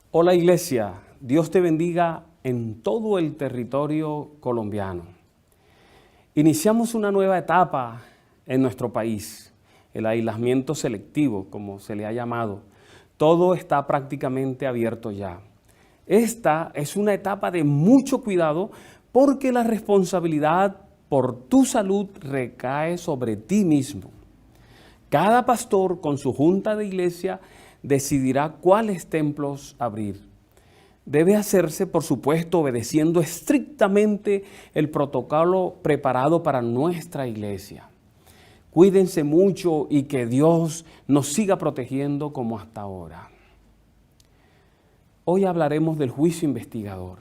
Hola Iglesia, Dios te bendiga en todo el territorio colombiano. Iniciamos una nueva etapa en nuestro país, el aislamiento selectivo, como se le ha llamado. Todo está prácticamente abierto ya. Esta es una etapa de mucho cuidado porque la responsabilidad por tu salud recae sobre ti mismo. Cada pastor con su junta de iglesia decidirá cuáles templos abrir. Debe hacerse, por supuesto, obedeciendo estrictamente el protocolo preparado para nuestra iglesia. Cuídense mucho y que Dios nos siga protegiendo como hasta ahora. Hoy hablaremos del juicio investigador.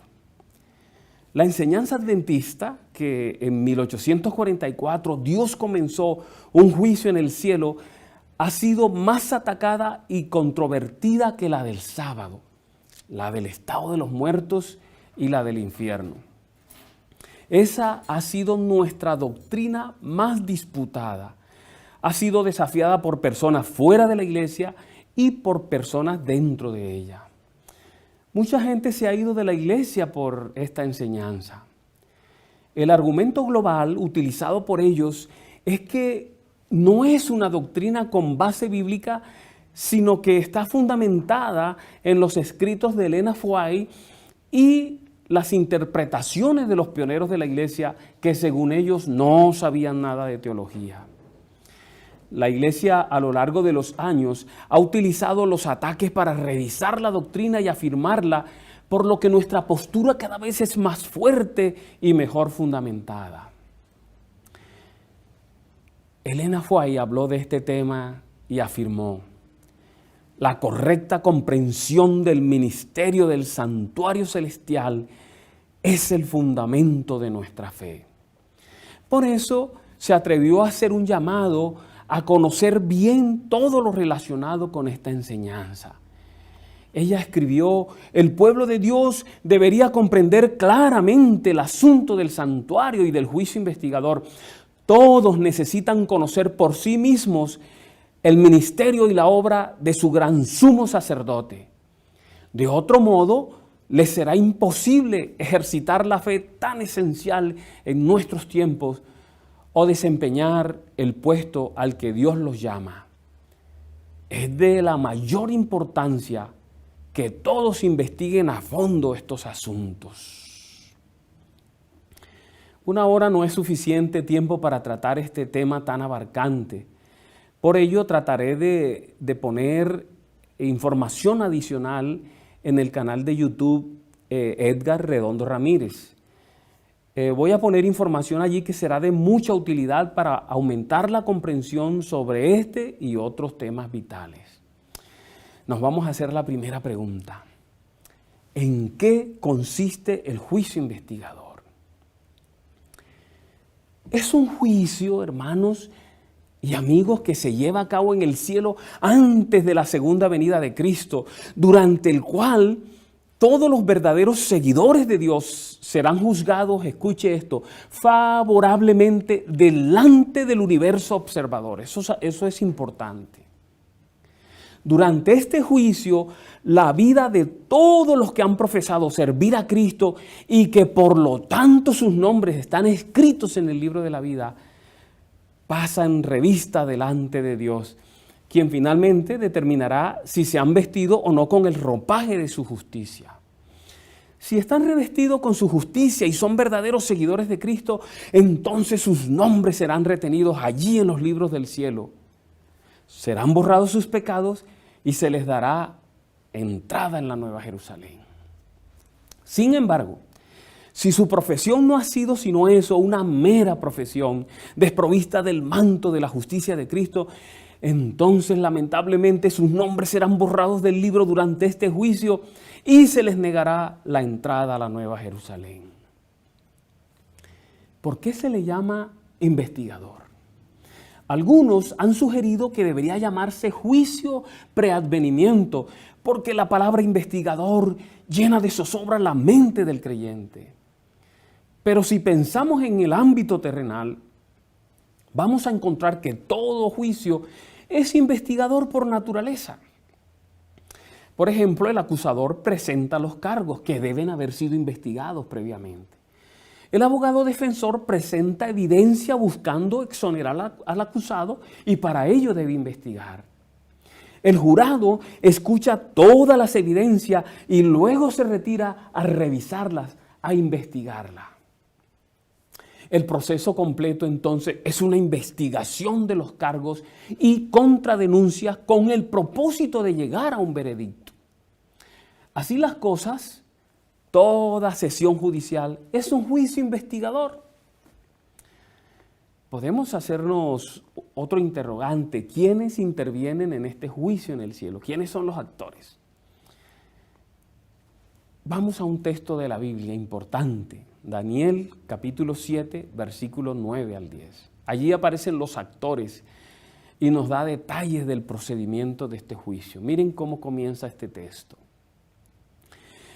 La enseñanza adventista, que en 1844 Dios comenzó un juicio en el cielo, ha sido más atacada y controvertida que la del sábado, la del estado de los muertos y la del infierno. Esa ha sido nuestra doctrina más disputada. Ha sido desafiada por personas fuera de la iglesia y por personas dentro de ella. Mucha gente se ha ido de la iglesia por esta enseñanza. El argumento global utilizado por ellos es que no es una doctrina con base bíblica, sino que está fundamentada en los escritos de Elena White y las interpretaciones de los pioneros de la iglesia que según ellos no sabían nada de teología. La iglesia a lo largo de los años ha utilizado los ataques para revisar la doctrina y afirmarla, por lo que nuestra postura cada vez es más fuerte y mejor fundamentada. Elena White habló de este tema y afirmó: la correcta comprensión del ministerio del santuario celestial es el fundamento de nuestra fe. Por eso se atrevió a hacer un llamado a conocer bien todo lo relacionado con esta enseñanza. Ella escribió: el pueblo de Dios debería comprender claramente el asunto del santuario y del juicio investigador. Todos necesitan conocer por sí mismos el ministerio y la obra de su gran sumo sacerdote. De otro modo, les será imposible ejercitar la fe tan esencial en nuestros tiempos o desempeñar el puesto al que Dios los llama. Es de la mayor importancia que todos investiguen a fondo estos asuntos. Una hora no es suficiente tiempo para tratar este tema tan abarcante. Por ello trataré de poner información adicional en el canal de YouTube Edgar Redondo Ramírez. Voy a poner información allí que será de mucha utilidad para aumentar la comprensión sobre este y otros temas vitales. Nos vamos a hacer la primera pregunta. ¿En qué consiste el juicio investigador? Es un juicio, hermanos y amigos, que se lleva a cabo en el cielo antes de la segunda venida de Cristo, durante el cual todos los verdaderos seguidores de Dios serán juzgados, escuche esto, favorablemente delante del universo observador. Eso es importante. Durante este juicio, la vida de todos los que han profesado servir a Cristo y que por lo tanto sus nombres están escritos en el libro de la vida, pasa en revista delante de Dios, quien finalmente determinará si se han vestido o no con el ropaje de su justicia. Si están revestidos con su justicia y son verdaderos seguidores de Cristo, entonces sus nombres serán retenidos allí en los libros del cielo. Serán borrados sus pecados y se les dará entrada en la Nueva Jerusalén. Sin embargo, si su profesión no ha sido sino eso, una mera profesión, desprovista del manto de la justicia de Cristo, entonces lamentablemente sus nombres serán borrados del libro durante este juicio y se les negará la entrada a la Nueva Jerusalén. ¿Por qué se le llama investigador? Algunos han sugerido que debería llamarse juicio preadvenimiento, porque la palabra investigador llena de zozobra la mente del creyente. Pero si pensamos en el ámbito terrenal, vamos a encontrar que todo juicio es investigador por naturaleza. Por ejemplo, el acusador presenta los cargos que deben haber sido investigados previamente. El abogado defensor presenta evidencia buscando exonerar al acusado y para ello debe investigar. El jurado escucha todas las evidencias y luego se retira a revisarlas, a investigarlas. El proceso completo entonces es una investigación de los cargos y contradenuncias con el propósito de llegar a un veredicto. Así las cosas, toda sesión judicial es un juicio investigador. Podemos hacernos otro interrogante. ¿Quiénes intervienen en este juicio en el cielo? ¿Quiénes son los actores? Vamos a un texto de la Biblia importante. Daniel capítulo 7, versículos 9 al 10. Allí aparecen los actores y nos da detalles del procedimiento de este juicio. Miren cómo comienza este texto.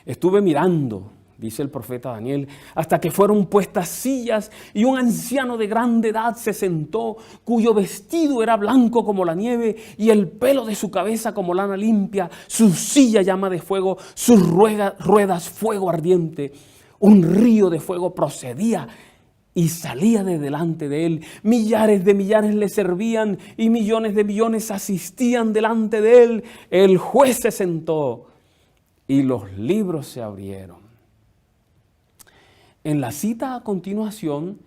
Estuve mirando, dice el profeta Daniel, hasta que fueron puestas sillas y un anciano de grande edad se sentó, cuyo vestido era blanco como la nieve y el pelo de su cabeza como lana limpia, su silla llama de fuego, sus ruedas fuego ardiente. Un río de fuego procedía y salía de delante de él. Millares de millares le servían y millones de millones asistían delante de él. El juez se sentó y los libros se abrieron. En la cita a continuación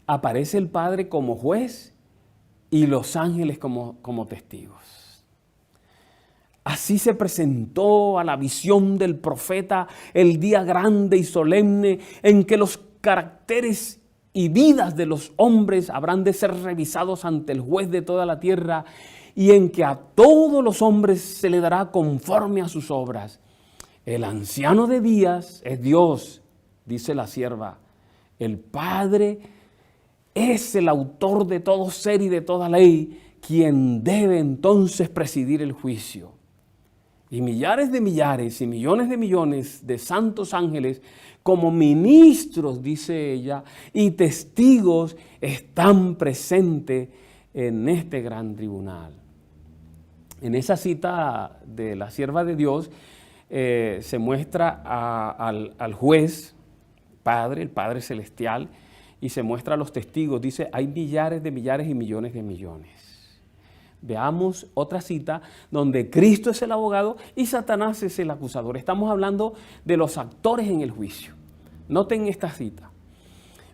aparece el Padre como juez y los ángeles como testigos. Así se presentó a la visión del profeta el día grande y solemne en que los caracteres y vidas de los hombres habrán de ser revisados ante el juez de toda la tierra y en que a todos los hombres se le dará conforme a sus obras. El anciano de días es Dios, dice la sierva. El Padre es el autor de todo ser y de toda ley, quien debe entonces presidir el juicio. Y millares de millares y millones de millones de santos ángeles, como ministros, dice ella, y testigos, están presentes en este gran tribunal. En esa cita de la sierva de Dios se muestra al juez, Padre, el Padre Celestial, y se muestra a los testigos. Dice, hay millares de millares y millones de millones. Veamos otra cita donde Cristo es el abogado y Satanás es el acusador. Estamos hablando de los actores en el juicio. Noten esta cita.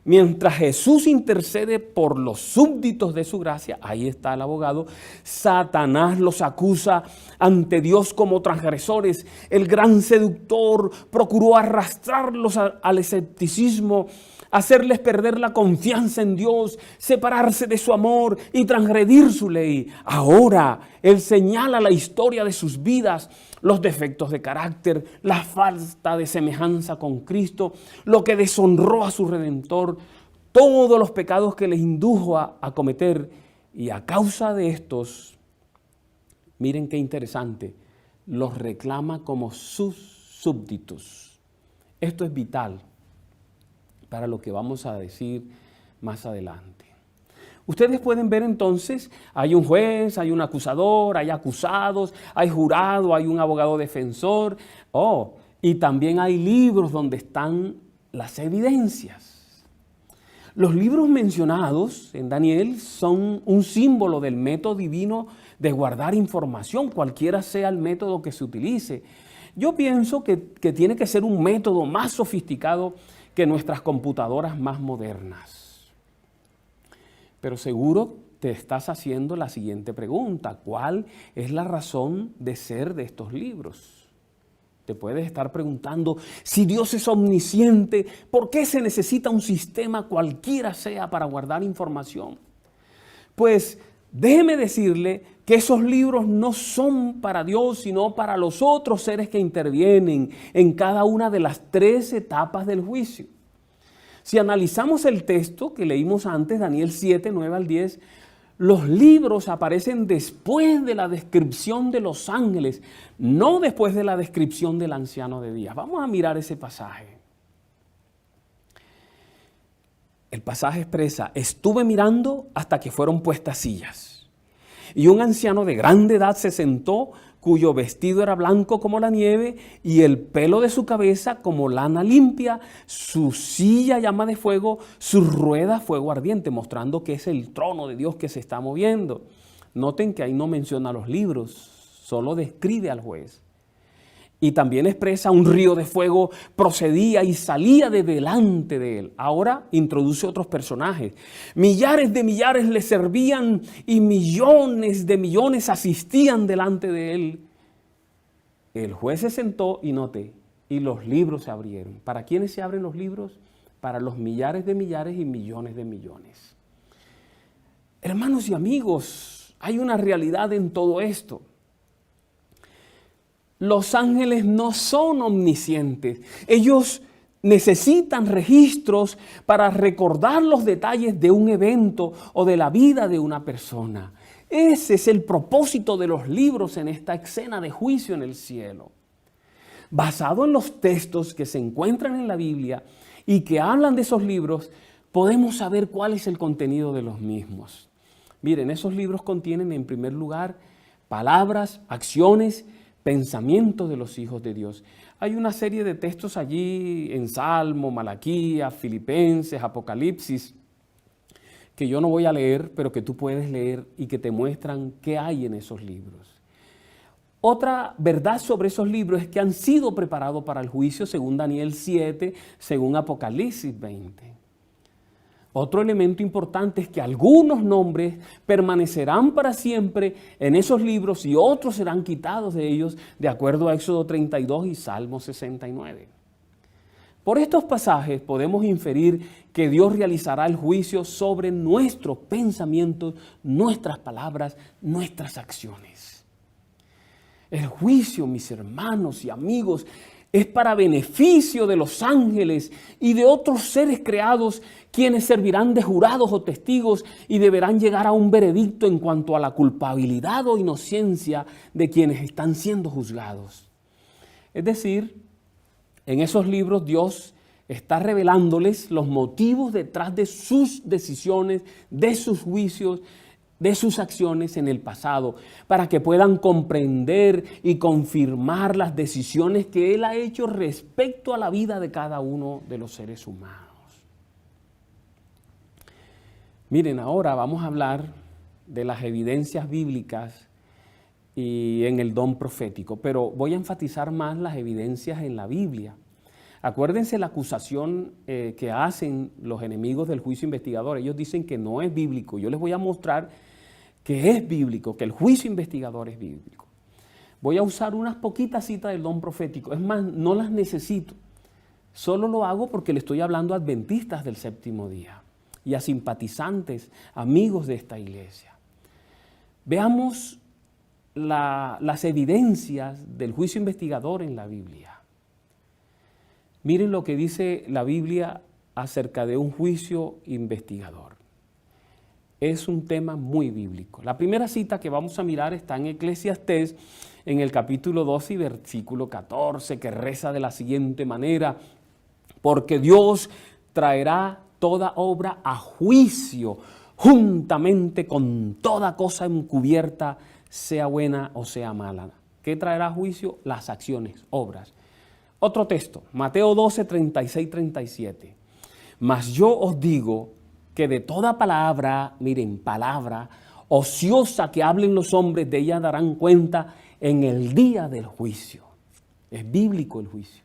Mientras Jesús intercede por los súbditos de su gracia, ahí está el abogado, Satanás los acusa ante Dios como transgresores. El gran seductor procuró arrastrarlos al escepticismo, hacerles perder la confianza en Dios, separarse de su amor y transgredir su ley. Ahora Él señala la historia de sus vidas, los defectos de carácter, la falta de semejanza con Cristo, lo que deshonró a su Redentor, todos los pecados que les indujo a cometer. Y a causa de estos, miren qué interesante, los reclama como sus súbditos. Esto es vital para lo que vamos a decir más adelante. Ustedes pueden ver entonces, hay un juez, hay un acusador, hay acusados, hay jurado, hay un abogado defensor, y también hay libros donde están las evidencias. Los libros mencionados en Daniel son un símbolo del método divino de guardar información, cualquiera sea el método que se utilice. Yo pienso que tiene que ser un método más sofisticado que nuestras computadoras más modernas. Pero seguro te estás haciendo la siguiente pregunta: ¿cuál es la razón de ser de estos libros? Te puedes estar preguntando, si Dios es omnisciente, ¿por qué se necesita un sistema cualquiera sea para guardar información? Pues déjeme decirle que esos libros no son para Dios, sino para los otros seres que intervienen en cada una de las 3 etapas del juicio. Si analizamos el texto que leímos antes, Daniel 7, 9 al 10, los libros aparecen después de la descripción de los ángeles, no después de la descripción del anciano de días. Vamos a mirar ese pasaje. El pasaje expresa, estuve mirando hasta que fueron puestas sillas. Y un anciano de grande edad se sentó, cuyo vestido era blanco como la nieve y el pelo de su cabeza como lana limpia, su silla llama de fuego, su rueda fuego ardiente, mostrando que es el trono de Dios que se está moviendo. Noten que ahí no menciona los libros, solo describe al juez. Y también expresa un río de fuego procedía y salía de delante de él. Ahora introduce otros personajes. Millares de millares le servían y millones de millones asistían delante de él. El juez se sentó y note, y los libros se abrieron. ¿Para quiénes se abren los libros? Para los millares de millares y millones de millones. Hermanos y amigos, hay una realidad en todo esto. Los ángeles no son omniscientes. Ellos necesitan registros para recordar los detalles de un evento o de la vida de una persona. Ese es el propósito de los libros en esta escena de juicio en el cielo. Basado en los textos que se encuentran en la Biblia y que hablan de esos libros, podemos saber cuál es el contenido de los mismos. Miren, esos libros contienen en primer lugar palabras, acciones, pensamientos de los hijos de Dios. Hay una serie de textos allí en Salmo, Malaquías, Filipenses, Apocalipsis, que yo no voy a leer, pero que tú puedes leer y que te muestran qué hay en esos libros. Otra verdad sobre esos libros es que han sido preparados para el juicio según Daniel 7, según Apocalipsis 20. Otro elemento importante es que algunos nombres permanecerán para siempre en esos libros y otros serán quitados de ellos, de acuerdo a Éxodo 32 y Salmo 69. Por estos pasajes podemos inferir que Dios realizará el juicio sobre nuestros pensamientos, nuestras palabras, nuestras acciones. El juicio, mis hermanos y amigos, es para beneficio de los ángeles y de otros seres creados, quienes servirán de jurados o testigos y deberán llegar a un veredicto en cuanto a la culpabilidad o inocencia de quienes están siendo juzgados. Es decir, en esos libros Dios está revelándoles los motivos detrás de sus decisiones, de sus juicios, de sus acciones en el pasado, para que puedan comprender y confirmar las decisiones que Él ha hecho respecto a la vida de cada uno de los seres humanos. Miren, ahora vamos a hablar de las evidencias bíblicas y en el don profético, pero voy a enfatizar más las evidencias en la Biblia. Acuérdense la acusación que hacen los enemigos del juicio investigador. Ellos dicen que no es bíblico. Yo les voy a mostrar que es bíblico, que el juicio investigador es bíblico. Voy a usar unas poquitas citas del don profético. Es más, no las necesito. Solo lo hago porque le estoy hablando a adventistas del séptimo día y a simpatizantes, amigos de esta iglesia. Veamos las evidencias del juicio investigador en la Biblia. Miren lo que dice la Biblia acerca de un juicio investigador. Es un tema muy bíblico. La primera cita que vamos a mirar está en Eclesiastés, en el capítulo 12 y versículo 14, que reza de la siguiente manera: porque Dios traerá toda obra a juicio, juntamente con toda cosa encubierta, sea buena o sea mala. ¿Qué traerá a juicio? Las acciones, obras. Otro texto, Mateo 12, 36, 37. Mas yo os digo que de toda palabra, miren, palabra ociosa que hablen los hombres, de ella darán cuenta en el día del juicio. Es bíblico el juicio.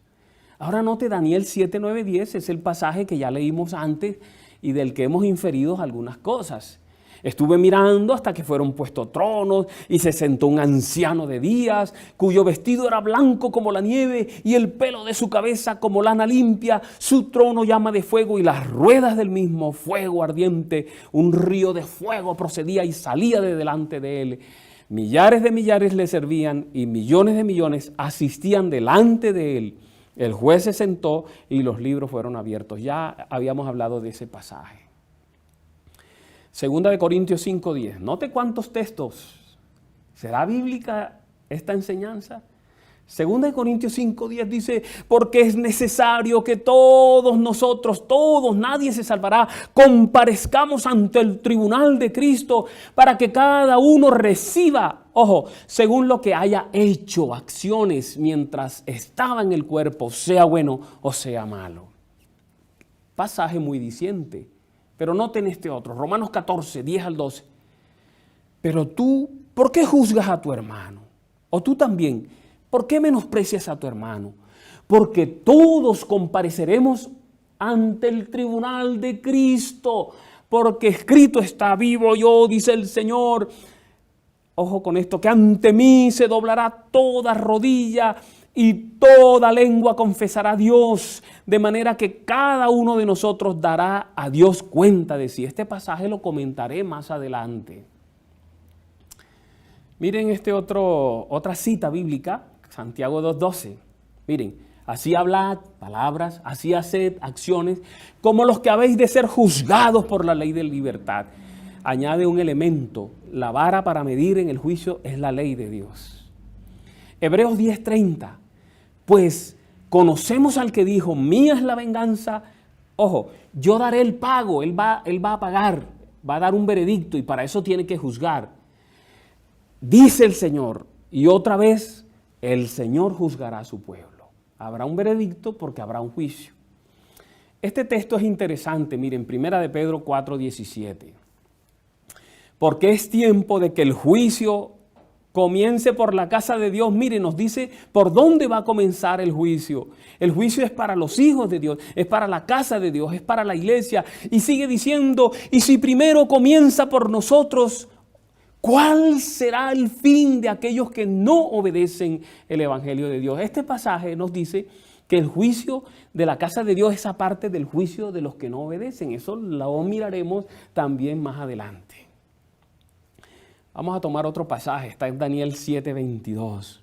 Ahora note Daniel 7, 9, 10, es el pasaje que ya leímos antes y del que hemos inferido algunas cosas. Estuve mirando hasta que fueron puestos tronos y se sentó un anciano de días, cuyo vestido era blanco como la nieve y el pelo de su cabeza como lana limpia. Su trono llama de fuego y las ruedas del mismo fuego ardiente. Un río de fuego procedía y salía de delante de él. Millares de millares le servían y millones de millones asistían delante de él. El juez se sentó y los libros fueron abiertos. Ya habíamos hablado de ese pasaje. Segunda de Corintios 5:10. Note cuántos textos. ¿Será bíblica esta enseñanza? Segunda de Corintios 5:10 dice, porque es necesario que todos nosotros, todos, nadie se salvará, comparezcamos ante el tribunal de Cristo para que cada uno reciba, ojo, según lo que haya hecho, acciones mientras estaba en el cuerpo, sea bueno o sea malo. Pasaje muy diciente, pero noten este otro, Romanos 14:10-12. Pero tú, ¿por qué juzgas a tu hermano? O tú también, ¿por qué menosprecias a tu hermano? Porque todos compareceremos ante el tribunal de Cristo, porque escrito está, vivo yo, dice el Señor. Ojo con esto, que ante mí se doblará toda rodilla y toda lengua confesará a Dios, de manera que cada uno de nosotros dará a Dios cuenta de sí. Este pasaje lo comentaré más adelante. Miren otra cita bíblica, Santiago 2:12. Miren, así hablad palabras, así haced acciones, como los que habéis de ser juzgados por la ley de libertad. Añade un elemento, la vara para medir en el juicio es la ley de Dios. Hebreos 10:30, pues conocemos al que dijo, mía es la venganza, ojo, yo daré el pago, él va a pagar, va a dar un veredicto y para eso tiene que juzgar. Dice el Señor, y otra vez, el Señor juzgará a su pueblo. Habrá un veredicto porque habrá un juicio. Este texto es interesante, miren, 1 de Pedro 4:17. Porque es tiempo de que el juicio comience por la casa de Dios. Miren, nos dice por dónde va a comenzar el juicio. El juicio es para los hijos de Dios, es para la casa de Dios, es para la iglesia. Y sigue diciendo, y si primero comienza por nosotros, ¿cuál será el fin de aquellos que no obedecen el Evangelio de Dios? Este pasaje nos dice que el juicio de la casa de Dios es aparte del juicio de los que no obedecen. Eso lo miraremos también más adelante. Vamos a tomar otro pasaje, está en Daniel 7:22.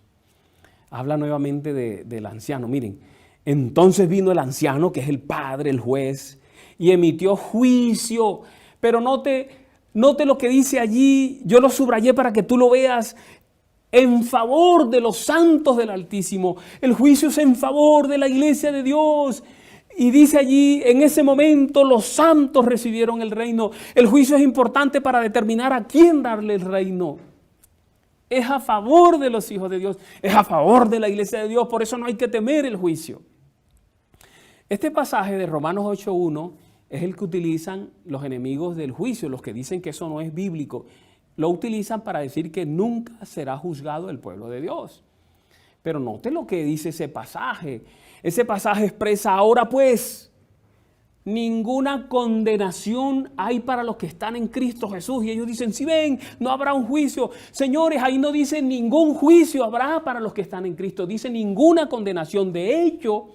Habla nuevamente del anciano. Miren, entonces vino el anciano, que es el padre, el juez, y emitió juicio. Pero note lo que dice allí, yo lo subrayé para que tú lo veas, en favor de los santos del Altísimo. El juicio es en favor de la iglesia de Dios. Y dice allí, en ese momento los santos recibieron el reino. El juicio es importante para determinar a quién darle el reino. Es a favor de los hijos de Dios, es a favor de la iglesia de Dios, por eso no hay que temer el juicio. Este pasaje de Romanos 8:1 es el que utilizan los enemigos del juicio, los que dicen que eso no es bíblico. Lo utilizan para decir que nunca será juzgado el pueblo de Dios. Pero note lo que dice ese pasaje. Ese pasaje expresa, ahora pues, ninguna condenación hay para los que están en Cristo Jesús. Y ellos dicen, si ven, no habrá un juicio. Señores, ahí no dice ningún juicio habrá para los que están en Cristo. Dice ninguna condenación. De hecho,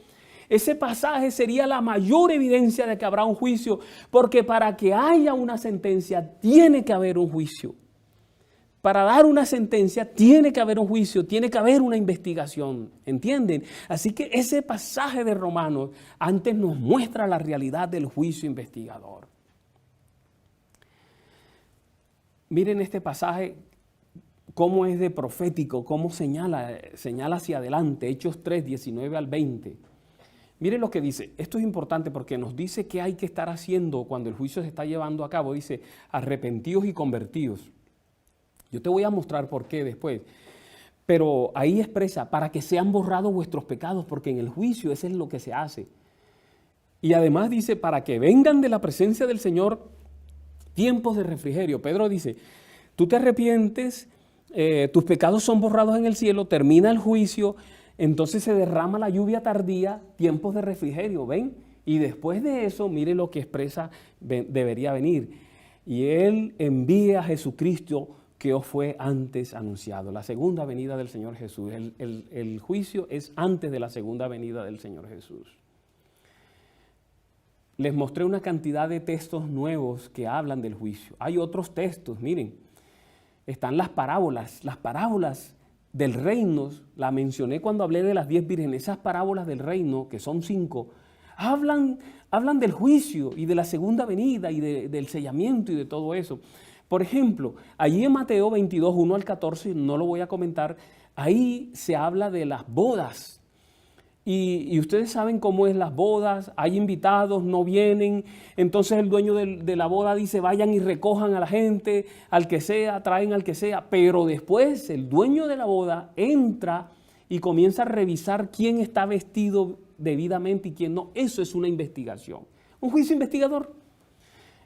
ese pasaje sería la mayor evidencia de que habrá un juicio. Porque para que haya una sentencia, tiene que haber un juicio. Para dar una sentencia tiene que haber un juicio, tiene que haber una investigación, ¿entienden? Así que ese pasaje de Romanos antes nos muestra la realidad del juicio investigador. Miren este pasaje, cómo es de profético, cómo señala hacia adelante, Hechos 3, 19-20. Miren lo que dice, esto es importante porque nos dice qué hay que estar haciendo cuando el juicio se está llevando a cabo. Dice, arrepentidos y convertidos. Yo te voy a mostrar por qué después. Pero ahí expresa, para que sean borrados vuestros pecados, porque en el juicio eso es lo que se hace. Y además dice, para que vengan de la presencia del Señor tiempos de refrigerio. Pedro dice, tú te arrepientes, tus pecados son borrados en el cielo, termina el juicio, entonces se derrama la lluvia tardía, tiempos de refrigerio, ¿ven? Y después de eso, mire lo que expresa, debería venir. Y Él envía a Jesucristo, que os fue antes anunciado, la segunda venida del Señor Jesús. El juicio es antes de la segunda venida del Señor Jesús. Les mostré una cantidad de textos nuevos que hablan del juicio. Hay otros textos, miren, están las parábolas del reino, la mencioné cuando hablé de las 10 vírgenes. Esas parábolas del reino, que son 5, hablan del juicio y de la segunda venida y del sellamiento y de todo eso. Por ejemplo, allí en Mateo 22, 1-14, no lo voy a comentar, ahí se habla de las bodas. Y ustedes saben cómo es las bodas, hay invitados, no vienen, entonces el dueño de la boda dice vayan y recojan a la gente, al que sea, traen al que sea, pero después el dueño de la boda entra y comienza a revisar quién está vestido debidamente y quién no. Eso es una investigación, un juicio investigador.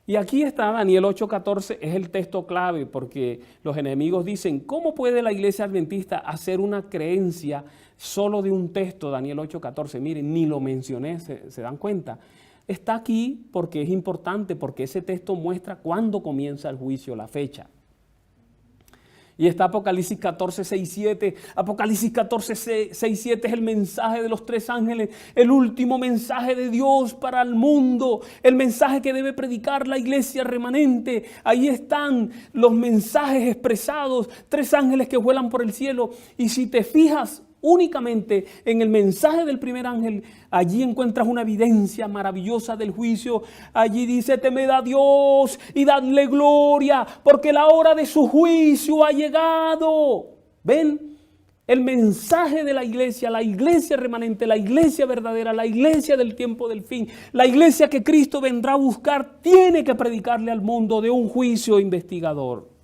Y aquí está Daniel 8:14, es el texto clave porque los enemigos dicen, ¿cómo puede la iglesia adventista hacer una creencia solo de un texto, Daniel 8:14? Miren, ni lo mencioné, ¿se dan cuenta? Está aquí porque es importante, porque ese texto muestra cuándo comienza el juicio, la fecha. Y está Apocalipsis 14:6-7. Apocalipsis 14:6-7 es el mensaje de los tres ángeles, el último mensaje de Dios para el mundo, el mensaje que debe predicar la iglesia remanente. Ahí están los mensajes expresados, tres ángeles que vuelan por el cielo. Y si te fijas únicamente en el mensaje del primer ángel, allí encuentras una evidencia maravillosa del juicio. Allí dice, temed a Dios y dadle gloria, porque la hora de su juicio ha llegado. ¿Ven? El mensaje de la iglesia remanente, la iglesia verdadera, la iglesia del tiempo del fin, la iglesia que Cristo vendrá a buscar, tiene que predicarle al mundo de un juicio investigador.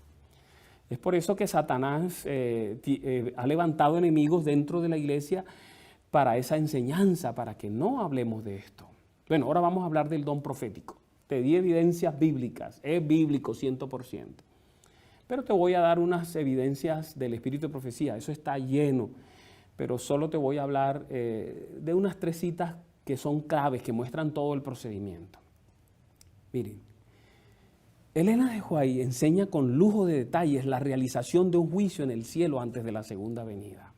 Es por eso que Satanás ha levantado enemigos dentro de la iglesia para esa enseñanza, para que no hablemos de esto. Bueno, ahora vamos a hablar del don profético. Te di evidencias bíblicas, es bíblico 100%. Pero te voy a dar unas evidencias del espíritu de profecía, eso está lleno. Pero solo te voy a hablar de unas 3 citas que son claves, que muestran todo el procedimiento. Miren. Elena de White enseña con lujo de detalles la realización de un juicio en el cielo antes de la segunda venida.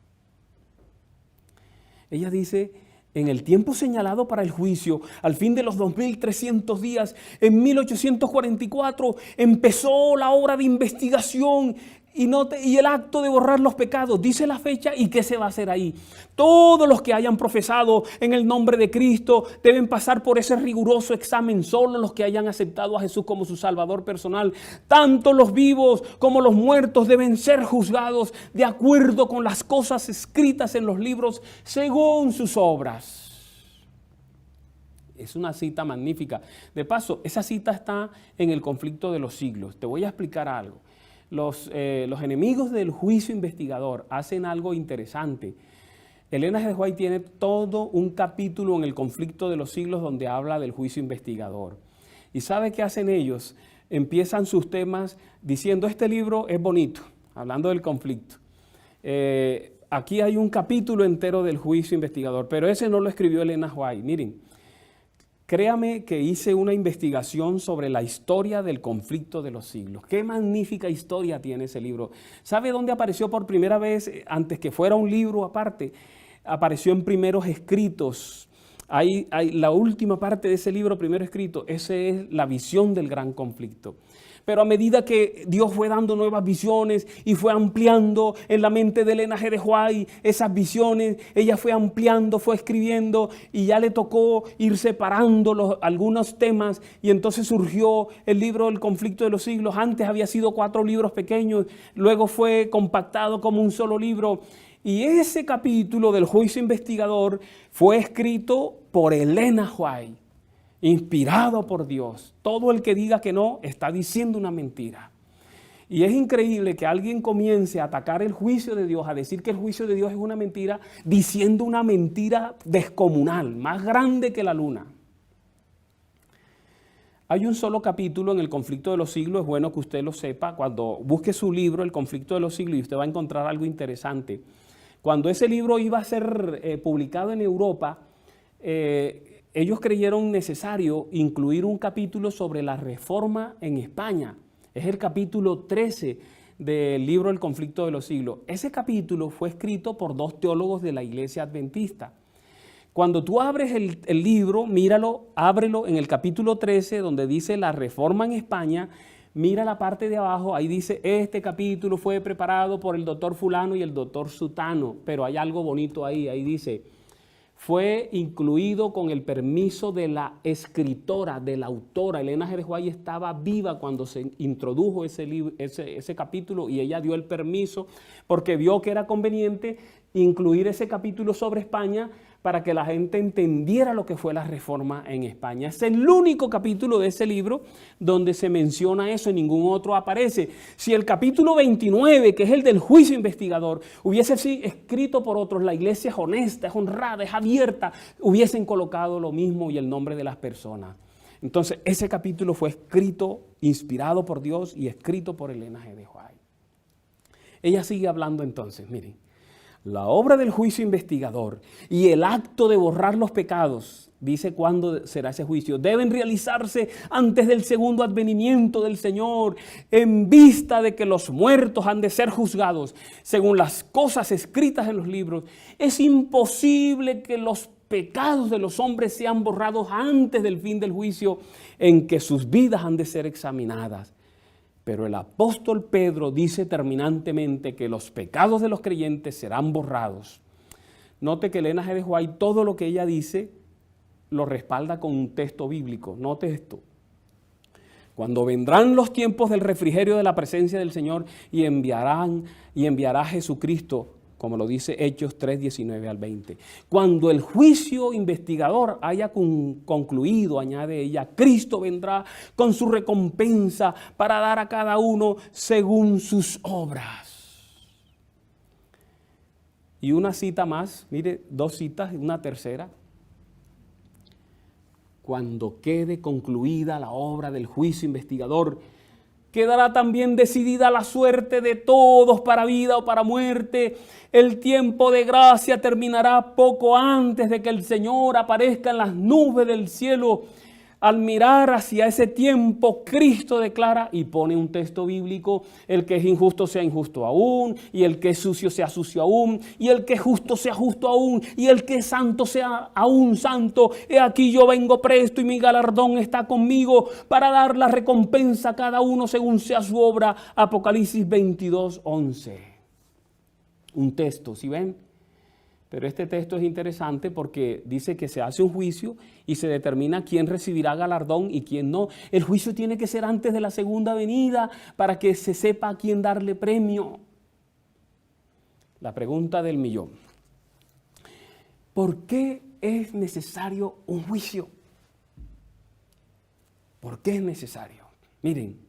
Ella dice, en el tiempo señalado para el juicio, al fin de los 2300 días, en 1844, empezó la obra de investigación y el acto de borrar los pecados. Dice la fecha y qué se va a hacer ahí. Todos los que hayan profesado en el nombre de Cristo deben pasar por ese riguroso examen. Solo los que hayan aceptado a Jesús como su Salvador personal. Tanto los vivos como los muertos deben ser juzgados de acuerdo con las cosas escritas en los libros según sus obras. Es una cita magnífica. De paso, esa cita está en el conflicto de los siglos. Te voy a explicar algo. Los enemigos del juicio investigador hacen algo interesante. Elena G. White tiene todo un capítulo en el conflicto de los siglos donde habla del juicio investigador. ¿Y sabe qué hacen ellos? Empiezan sus temas diciendo, este libro es bonito, hablando del conflicto. Aquí hay un capítulo entero del juicio investigador, pero ese no lo escribió Elena White. Miren. Créame que hice una investigación sobre la historia del conflicto de los siglos. Qué magnífica historia tiene ese libro. ¿Sabe dónde apareció por primera vez? Antes que fuera un libro aparte, apareció en Primeros Escritos. Hay la última parte de ese libro, Primero Escrito, esa es la visión del gran conflicto. Pero a medida que Dios fue dando nuevas visiones y fue ampliando en la mente de Elena G. White esas visiones, ella fue ampliando, fue escribiendo y ya le tocó ir separando algunos temas y entonces surgió el libro del conflicto de los siglos. Antes había sido 4 libros pequeños, luego fue compactado como un solo libro. Y ese capítulo del juicio investigador fue escrito por Elena White. Inspirado por Dios. Todo el que diga que no está diciendo una mentira. Y es increíble que alguien comience a atacar el juicio de Dios, a decir que el juicio de Dios es una mentira, diciendo una mentira descomunal, más grande que la luna. Hay un solo capítulo en el conflicto de los siglos, es bueno que usted lo sepa. Cuando busque su libro, El conflicto de los siglos, y usted va a encontrar algo interesante. Cuando ese libro iba a ser publicado en Europa, ellos creyeron necesario incluir un capítulo sobre la reforma en España. Es el capítulo 13 del libro El conflicto de los siglos. Ese capítulo fue escrito por 2 teólogos de la iglesia adventista. Cuando tú abres el libro, míralo, ábrelo en el capítulo 13 donde dice la reforma en España. Mira la parte de abajo, ahí dice, este capítulo fue preparado por el doctor fulano y el doctor sutano. Pero hay algo bonito ahí dice, fue incluido con el permiso de la escritora, de la autora. Elena G. de White estaba viva cuando se introdujo ese capítulo y ella dio el permiso porque vio que era conveniente incluir ese capítulo sobre España para que la gente entendiera lo que fue la reforma en España. Es el único capítulo de ese libro donde se menciona eso, en ningún otro aparece. Si el capítulo 29, que es el del juicio investigador, hubiese sido escrito por otros, la iglesia es honesta, es honrada, es abierta, hubiesen colocado lo mismo y el nombre de las personas. Entonces, ese capítulo fue escrito, inspirado por Dios y escrito por Elena G. de White. Ella sigue hablando entonces, miren. La obra del juicio investigador y el acto de borrar los pecados, dice cuándo será ese juicio, deben realizarse antes del segundo advenimiento del Señor, en vista de que los muertos han de ser juzgados según las cosas escritas en los libros. Es imposible que los pecados de los hombres sean borrados antes del fin del juicio en que sus vidas han de ser examinadas. Pero el apóstol Pedro dice terminantemente que los pecados de los creyentes serán borrados. Note que Elena G. de White, todo lo que ella dice, lo respalda con un texto bíblico. Note esto. Cuando vendrán los tiempos del refrigerio de la presencia del Señor y enviará a Jesucristo, como lo dice Hechos 3, 19 al 20. Cuando el juicio investigador haya concluido, añade ella, Cristo vendrá con su recompensa para dar a cada uno según sus obras. Y una cita más, mire, dos citas, una tercera. Cuando quede concluida la obra del juicio investigador, quedará también decidida la suerte de todos para vida o para muerte. El tiempo de gracia terminará poco antes de que el Señor aparezca en las nubes del cielo. Al mirar hacia ese tiempo, Cristo declara, y pone un texto bíblico, el que es injusto sea injusto aún, y el que es sucio sea sucio aún, y el que es justo sea justo aún, y el que es santo sea aún santo. He aquí yo vengo presto y mi galardón está conmigo para dar la recompensa a cada uno según sea su obra. Apocalipsis 22, 11. Un texto, ¿sí ven? Pero este texto es interesante porque dice que se hace un juicio y se determina quién recibirá galardón y quién no. El juicio tiene que ser antes de la segunda venida para que se sepa a quién darle premio. La pregunta del millón. ¿Por qué es necesario un juicio? ¿Por qué es necesario? Miren.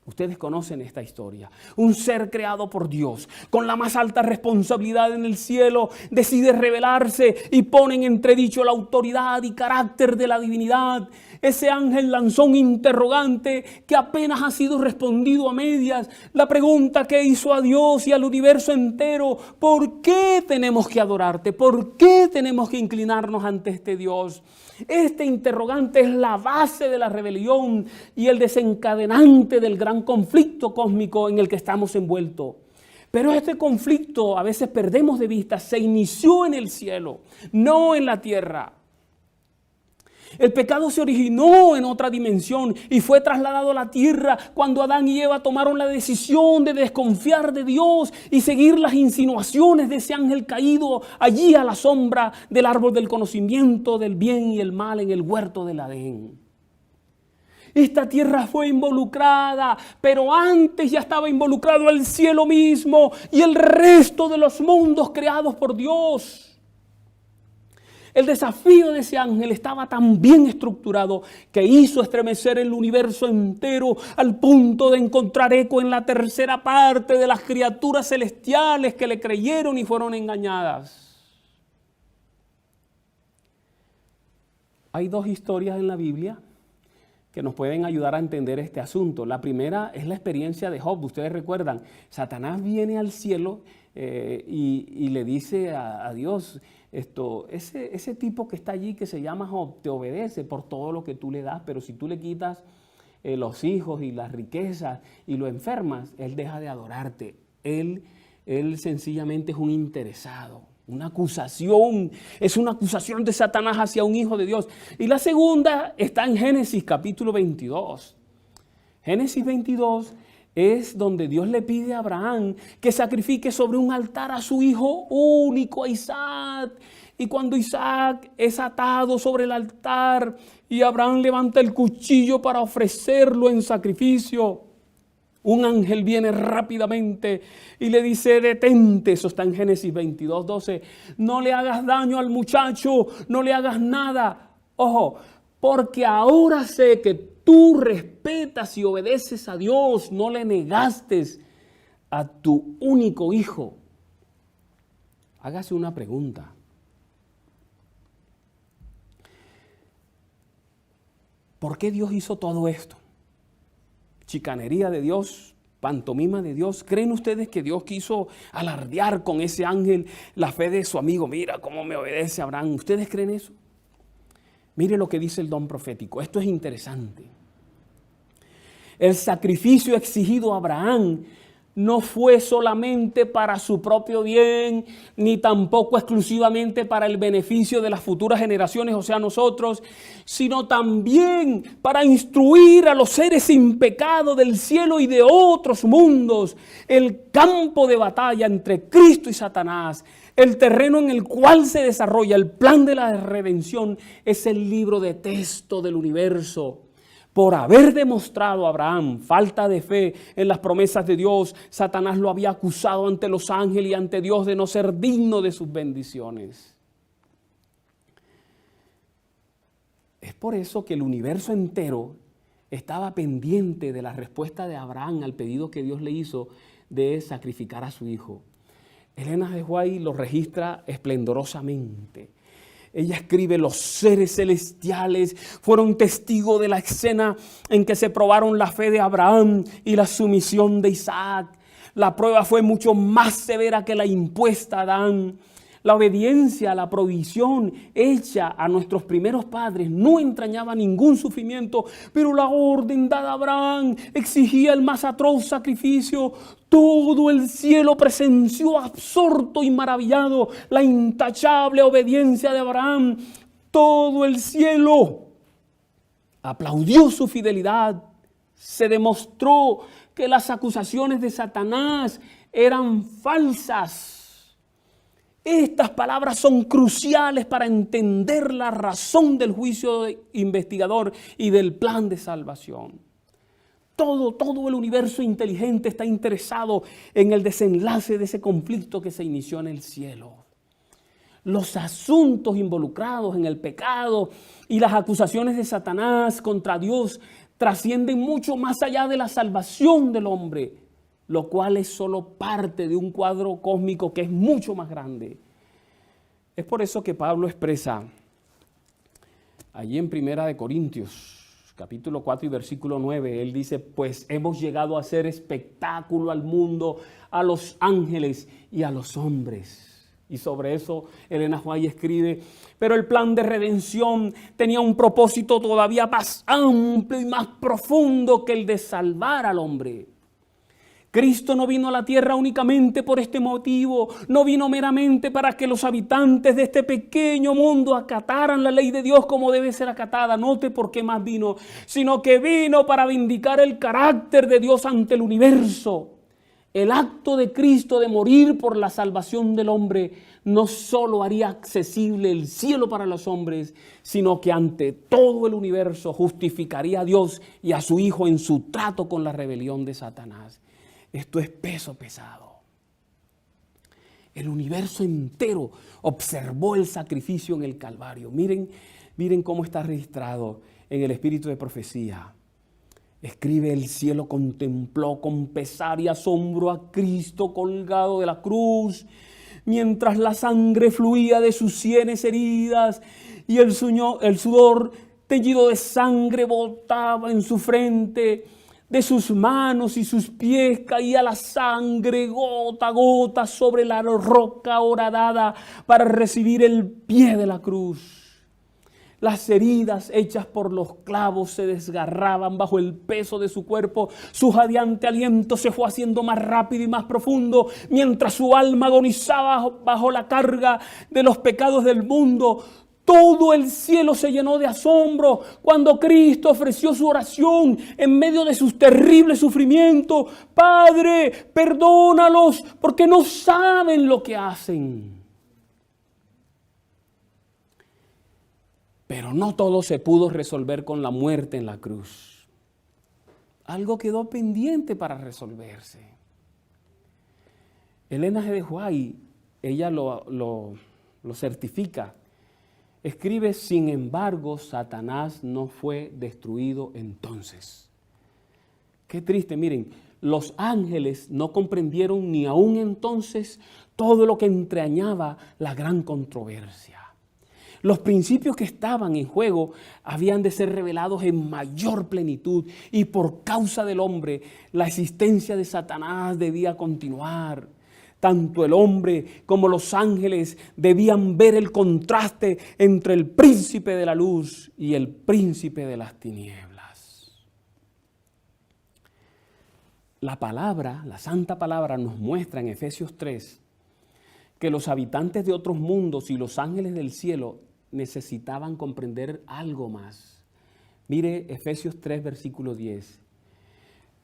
Ustedes conocen esta historia. Un ser creado por Dios, con la más alta responsabilidad en el cielo, decide rebelarse y pone en entredicho la autoridad y carácter de la divinidad. Ese ángel lanzó un interrogante que apenas ha sido respondido a medias. La pregunta que hizo a Dios y al universo entero: ¿por qué tenemos que adorarte? ¿Por qué tenemos que inclinarnos ante este Dios? Este interrogante es la base de la rebelión y el desencadenante del gran conflicto cósmico en el que estamos envueltos. Pero este conflicto, a veces perdemos de vista, se inició en el cielo, no en la tierra. El pecado se originó en otra dimensión y fue trasladado a la tierra cuando Adán y Eva tomaron la decisión de desconfiar de Dios y seguir las insinuaciones de ese ángel caído allí a la sombra del árbol del conocimiento del bien y el mal en el huerto del Edén. Esta tierra fue involucrada, pero antes ya estaba involucrado el cielo mismo y el resto de los mundos creados por Dios. El desafío de ese ángel estaba tan bien estructurado que hizo estremecer el universo entero al punto de encontrar eco en la tercera parte de las criaturas celestiales que le creyeron y fueron engañadas. Hay dos historias en la Biblia que nos pueden ayudar a entender este asunto. La primera es la experiencia de Job. Ustedes recuerdan, Satanás viene al cielo y le dice a Dios, ese tipo que está allí que se llama Job te obedece por todo lo que tú le das, pero si tú le quitas los hijos y las riquezas y lo enfermas, él deja de adorarte. Él sencillamente es un interesado. Una acusación, es una acusación de Satanás hacia un hijo de Dios. Y la segunda está en Génesis capítulo 22. Génesis 22 es donde Dios le pide a Abraham que sacrifique sobre un altar a su hijo único, a Isaac. Y cuando Isaac es atado sobre el altar y Abraham levanta el cuchillo para ofrecerlo en sacrificio, un ángel viene rápidamente y le dice: detente. Eso está en Génesis 22:12. No le hagas daño al muchacho, no le hagas nada. Ojo, porque ahora sé que tú respetas y obedeces a Dios, no le negaste a tu único hijo. Hágase una pregunta. ¿Por qué Dios hizo todo esto? Chicanería de Dios, pantomima de Dios. ¿Creen ustedes que Dios quiso alardear con ese ángel la fe de su amigo? Mira cómo me obedece Abraham. ¿Ustedes creen eso? Mire lo que dice el don profético. Esto es interesante. El sacrificio exigido a Abraham no fue solamente para su propio bien, ni tampoco exclusivamente para el beneficio de las futuras generaciones, o sea, nosotros, sino también para instruir a los seres sin pecado del cielo y de otros mundos, el campo de batalla entre Cristo y Satanás, el terreno en el cual se desarrolla el plan de la redención, es el libro de texto del universo. Por haber demostrado a Abraham falta de fe en las promesas de Dios, Satanás lo había acusado ante los ángeles y ante Dios de no ser digno de sus bendiciones. Es por eso que el universo entero estaba pendiente de la respuesta de Abraham al pedido que Dios le hizo de sacrificar a su hijo. Elena de White lo registra esplendorosamente. Ella escribe: los seres celestiales fueron testigos de la escena en que se probaron la fe de Abraham y la sumisión de Isaac. La prueba fue mucho más severa que la impuesta a Adán. La obediencia a la provisión hecha a nuestros primeros padres no entrañaba ningún sufrimiento, pero la orden dada a Abraham exigía el más atroz sacrificio. Todo el cielo presenció absorto y maravillado la intachable obediencia de Abraham. Todo el cielo aplaudió su fidelidad. Se demostró que las acusaciones de Satanás eran falsas. Estas palabras son cruciales para entender la razón del juicio investigador y del plan de salvación. Todo el universo inteligente está interesado en el desenlace de ese conflicto que se inició en el cielo. Los asuntos involucrados en el pecado y las acusaciones de Satanás contra Dios trascienden mucho más allá de la salvación del hombre, lo cual es solo parte de un cuadro cósmico que es mucho más grande. Es por eso que Pablo expresa allí en 1 Corintios, capítulo 4 y versículo 9, él dice: pues hemos llegado a hacer espectáculo al mundo, a los ángeles y a los hombres. Y sobre eso Elena White escribe: pero el plan de redención tenía un propósito todavía más amplio y más profundo que el de salvar al hombre. Cristo no vino a la tierra únicamente por este motivo, no vino meramente para que los habitantes de este pequeño mundo acataran la ley de Dios como debe ser acatada. Note por qué más vino, sino que vino para vindicar el carácter de Dios ante el universo. El acto de Cristo de morir por la salvación del hombre no solo haría accesible el cielo para los hombres, sino que ante todo el universo justificaría a Dios y a su Hijo en su trato con la rebelión de Satanás. Esto es peso pesado. El universo entero observó el sacrificio en el Calvario. Miren cómo está registrado en el espíritu de profecía. Escribe: el cielo contempló con pesar y asombro a Cristo colgado de la cruz, mientras la sangre fluía de sus sienes heridas y el sudor teñido de sangre botaba en su frente. De sus manos y sus pies caía la sangre gota a gota sobre la roca horadada para recibir el pie de la cruz. Las heridas hechas por los clavos se desgarraban bajo el peso de su cuerpo. Su jadeante aliento se fue haciendo más rápido y más profundo, mientras su alma agonizaba bajo la carga de los pecados del mundo. Todo el cielo se llenó de asombro cuando Cristo ofreció su oración en medio de sus terribles sufrimientos. Padre, perdónalos porque no saben lo que hacen. Pero no todo se pudo resolver con la muerte en la cruz. Algo quedó pendiente para resolverse. Elena G. de White, ella lo certifica. Escribe, sin embargo, Satanás no fue destruido entonces. Qué triste, miren, los ángeles no comprendieron ni aún entonces todo lo que entrañaba la gran controversia. Los principios que estaban en juego habían de ser revelados en mayor plenitud y por causa del hombre, la existencia de Satanás debía continuar. Tanto el hombre como los ángeles debían ver el contraste entre el príncipe de la luz y el príncipe de las tinieblas. La palabra, la santa palabra nos muestra en Efesios 3 que los habitantes de otros mundos y los ángeles del cielo necesitaban comprender algo más. Mire Efesios 3, versículo 10.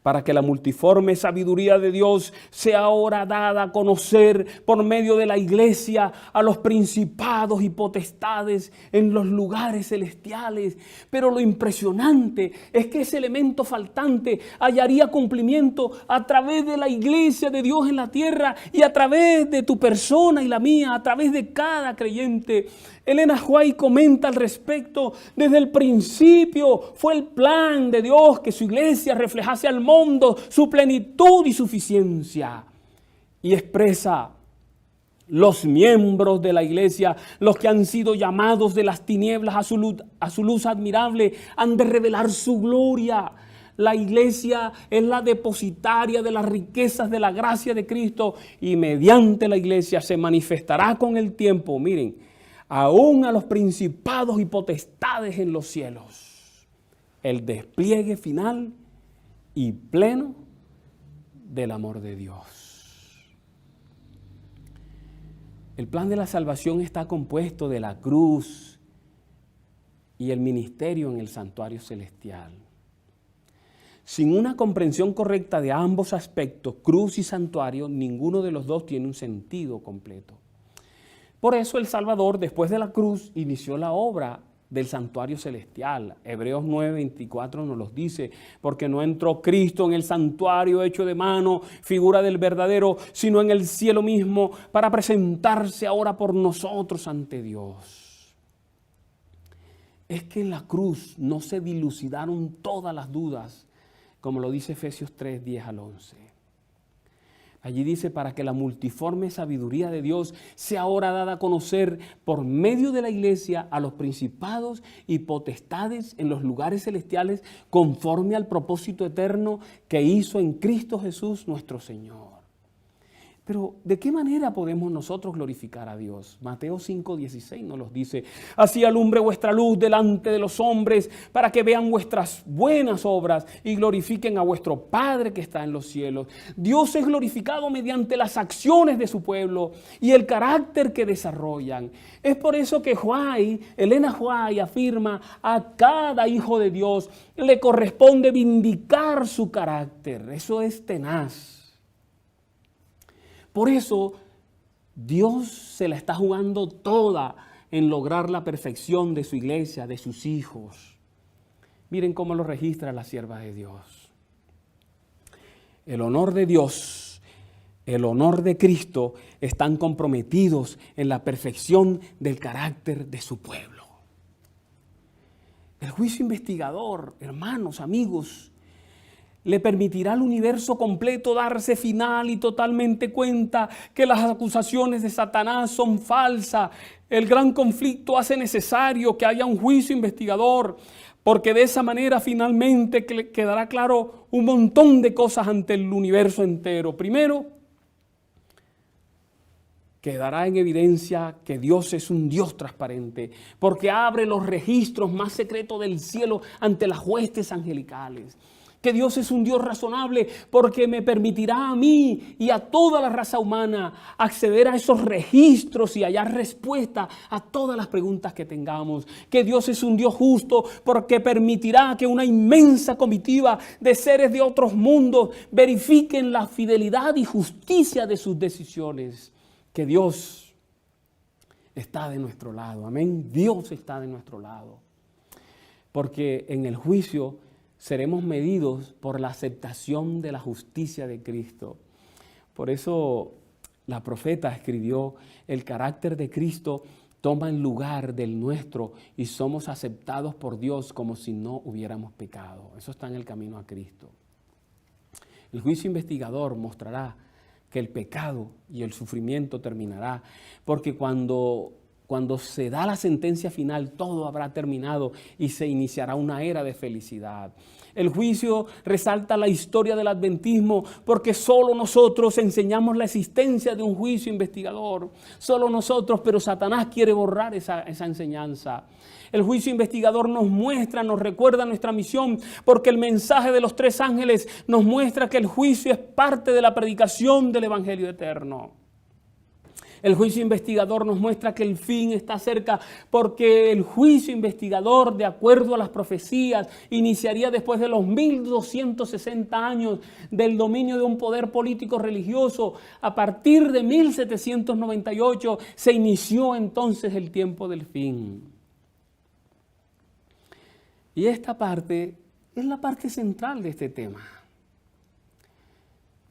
Para que la multiforme sabiduría de Dios sea ahora dada a conocer por medio de la iglesia a los principados y potestades en los lugares celestiales. Pero lo impresionante es que ese elemento faltante hallaría cumplimiento a través de la iglesia de Dios en la tierra y a través de tu persona y la mía, a través de cada creyente. Elena White comenta al respecto: desde el principio fue el plan de Dios que su iglesia reflejase al mundo su plenitud y suficiencia. Y expresa: los miembros de la iglesia, los que han sido llamados de las tinieblas a su luz admirable, han de revelar su gloria. La iglesia es la depositaria de las riquezas de la gracia de Cristo y mediante la iglesia se manifestará con el tiempo, miren, aún a los principados y potestades en los cielos, el despliegue final y pleno del amor de Dios. El plan de la salvación está compuesto de la cruz y el ministerio en el santuario celestial. Sin una comprensión correcta de ambos aspectos, cruz y santuario, ninguno de los dos tiene un sentido completo. Por eso el Salvador, después de la cruz, inició la obra del santuario celestial. Hebreos 9:24 nos los dice: porque no entró Cristo en el santuario hecho de mano, figura del verdadero, sino en el cielo mismo, para presentarse ahora por nosotros ante Dios. Es que en la cruz no se dilucidaron todas las dudas, como lo dice Efesios 3, 10 al 11. Allí dice: para que la multiforme sabiduría de Dios sea ahora dada a conocer por medio de la iglesia a los principados y potestades en los lugares celestiales, conforme al propósito eterno que hizo en Cristo Jesús nuestro Señor. Pero, ¿de qué manera podemos nosotros glorificar a Dios? Mateo 5:16 nos los dice: así alumbre vuestra luz delante de los hombres, para que vean vuestras buenas obras y glorifiquen a vuestro Padre que está en los cielos. Dios es glorificado mediante las acciones de su pueblo y el carácter que desarrollan. Es por eso que Elena White afirma: a cada hijo de Dios le corresponde vindicar su carácter. Eso es tenaz. Por eso Dios se la está jugando toda en lograr la perfección de su iglesia, de sus hijos. Miren cómo lo registra la sierva de Dios. El honor de Dios, el honor de Cristo están comprometidos en la perfección del carácter de su pueblo. El juicio investigador, hermanos, amigos, le permitirá al universo completo darse final y totalmente cuenta que las acusaciones de Satanás son falsas. El gran conflicto hace necesario que haya un juicio investigador, porque de esa manera finalmente quedará claro un montón de cosas ante el universo entero. Primero, quedará en evidencia que Dios es un Dios transparente, porque abre los registros más secretos del cielo ante las huestes angelicales. que Dios es un Dios razonable porque me permitirá a mí y a toda la raza humana acceder a esos registros y hallar respuesta a todas las preguntas que tengamos. Que Dios es un Dios justo porque permitirá que una inmensa comitiva de seres de otros mundos verifiquen la fidelidad y justicia de sus decisiones. Que Dios está de nuestro lado. Amén. Dios está de nuestro lado. Porque en el juicio seremos medidos por la aceptación de la justicia de Cristo. Por eso la profeta escribió: el carácter de Cristo toma el lugar del nuestro y somos aceptados por Dios como si no hubiéramos pecado. Eso está en el camino a Cristo. El juicio investigador mostrará que el pecado y el sufrimiento terminará, porque cuando se da la sentencia final, todo habrá terminado y se iniciará una era de felicidad. El juicio resalta la historia del adventismo porque solo nosotros enseñamos la existencia de un juicio investigador. Solo nosotros, pero Satanás quiere borrar esa enseñanza. El juicio investigador nos muestra, nos recuerda nuestra misión, porque el mensaje de los 3 ángeles nos muestra que el juicio es parte de la predicación del Evangelio eterno. El juicio investigador nos muestra que el fin está cerca, porque el juicio investigador, de acuerdo a las profecías, iniciaría después de los 1260 años del dominio de un poder político religioso. A partir de 1798 se inició entonces el tiempo del fin. Y esta parte es la parte central de este tema.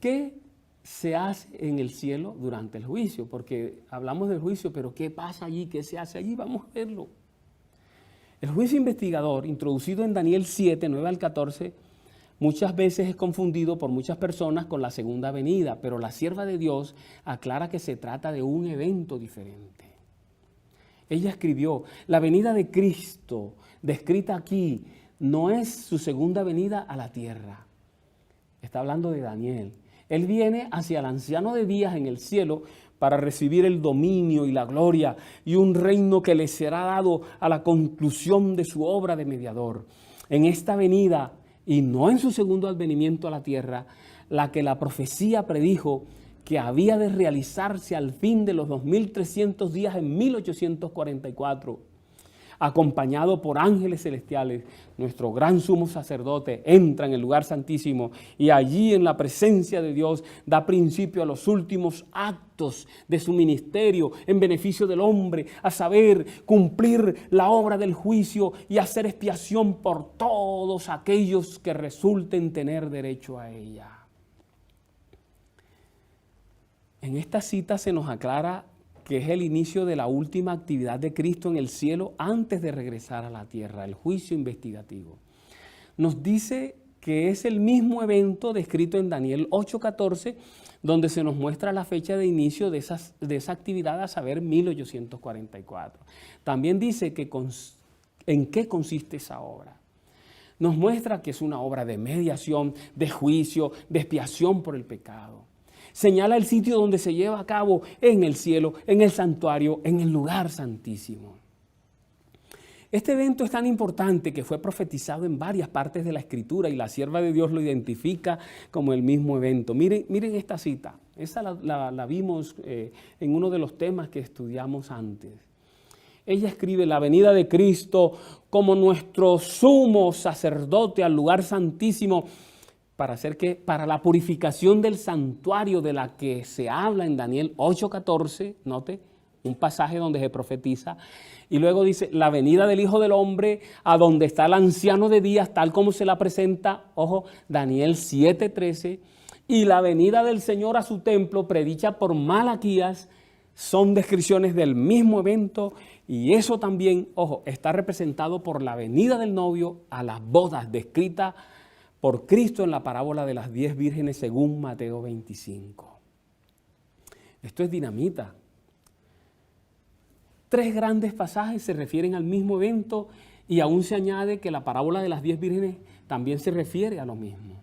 ¿Qué se hace en el cielo durante el juicio? Porque hablamos del juicio, pero ¿qué pasa allí? ¿Qué se hace allí? Vamos a verlo. El juicio investigador, introducido en Daniel 7, 9 al 14, muchas veces es confundido por muchas personas con la segunda venida, pero la sierva de Dios aclara que se trata de un evento diferente. Ella escribió: la venida de Cristo, descrita aquí, no es su segunda venida a la tierra. Está hablando de Daniel. Él viene hacia el anciano de días en el cielo para recibir el dominio y la gloria y un reino que le será dado a la conclusión de su obra de mediador. En esta venida, y no en su segundo advenimiento a la tierra, la que la profecía predijo que había de realizarse al fin de los 2300 días en 1844, acompañado por ángeles celestiales, nuestro gran sumo sacerdote entra en el lugar santísimo y allí, en la presencia de Dios, da principio a los últimos actos de su ministerio en beneficio del hombre, a saber, cumplir la obra del juicio y hacer expiación por todos aquellos que resulten tener derecho a ella. En esta cita se nos aclara que es el inicio de la última actividad de Cristo en el cielo antes de regresar a la tierra, el juicio investigativo. Nos dice que es el mismo evento descrito en Daniel 8:14, donde se nos muestra la fecha de inicio de esa actividad, a saber, 1844. También dice que en qué consiste esa obra. Nos muestra que es una obra de mediación, de juicio, de expiación por el pecado. Señala el sitio donde se lleva a cabo en el cielo, en el santuario, en el lugar santísimo. Este evento es tan importante que fue profetizado en varias partes de la Escritura y la sierva de Dios lo identifica como el mismo evento. Miren esta cita, esa la vimos en uno de los temas que estudiamos antes. Ella escribe: la venida de Cristo como nuestro sumo sacerdote al lugar santísimo, para la purificación del santuario de la que se habla en Daniel 8:14, note, un pasaje donde se profetiza, y luego dice: la venida del Hijo del Hombre a donde está el anciano de días, tal como se la presenta, ojo, Daniel 7:13, y la venida del Señor a su templo, predicha por Malaquías, son descripciones del mismo evento, y eso también, ojo, está representado por la venida del novio a las bodas, descrita por Cristo en la parábola de las 10 vírgenes según Mateo 25. Esto es dinamita. 3 grandes pasajes se refieren al mismo evento y aún se añade que la parábola de las 10 vírgenes también se refiere a lo mismo.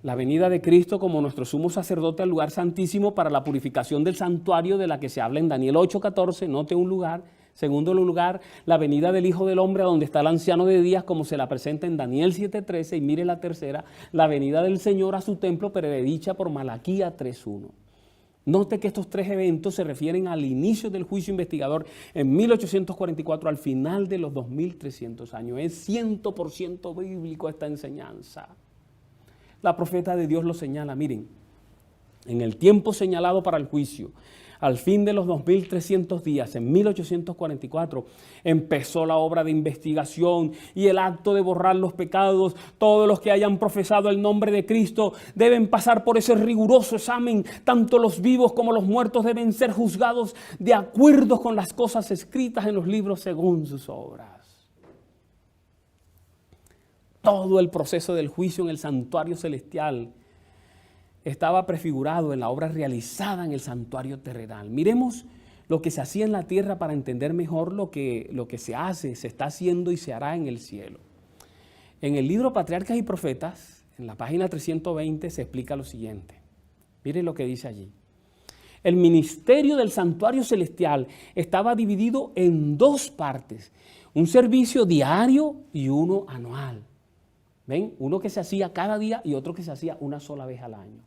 La venida de Cristo como nuestro sumo sacerdote al lugar santísimo para la purificación del santuario de la que se habla en Daniel 8:14, note un lugar, Segundo lugar, la venida del Hijo del Hombre, a donde está el anciano de días, como se la presenta en Daniel 7:13. Y mire la tercera, la venida del Señor a su templo, predicha por Malaquías 3:1. Note que estos tres eventos se refieren al inicio del juicio investigador en 1844, al final de los 2300 años. Es 100% bíblico esta enseñanza. La profeta de Dios lo señala, miren, en el tiempo señalado para el juicio, al fin de los 2300 días, en 1844, empezó la obra de investigación y el acto de borrar los pecados. Todos los que hayan profesado el nombre de Cristo deben pasar por ese riguroso examen. Tanto los vivos como los muertos deben ser juzgados de acuerdo con las cosas escritas en los libros según sus obras. Todo el proceso del juicio en el santuario celestial estaba prefigurado en la obra realizada en el santuario terrenal. Miremos lo que se hacía en la tierra para entender mejor lo que se hace, se está haciendo y se hará en el cielo. En el libro Patriarcas y Profetas, en la página 320, se explica lo siguiente. Miren lo que dice allí. El ministerio del santuario celestial estaba dividido en dos partes, un servicio diario y uno anual. ¿Ven? Uno que se hacía cada día y otro que se hacía una sola vez al año.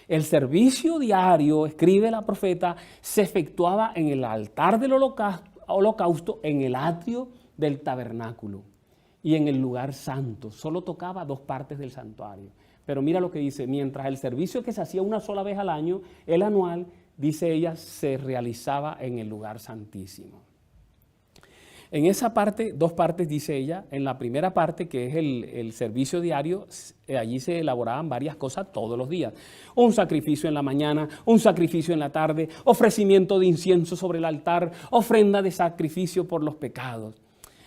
El servicio diario, escribe la profeta, se efectuaba en el altar del holocausto, en el atrio del tabernáculo y en el lugar santo. Solo tocaba dos partes del santuario. Pero mira lo que dice, mientras el servicio que se hacía una sola vez al año, el anual, dice ella, se realizaba en el lugar santísimo. En esa parte, dos partes dice ella, en la primera parte que es el servicio diario, allí se elaboraban varias cosas todos los días. Un sacrificio en la mañana, un sacrificio en la tarde, ofrecimiento de incienso sobre el altar, ofrenda de sacrificio por los pecados.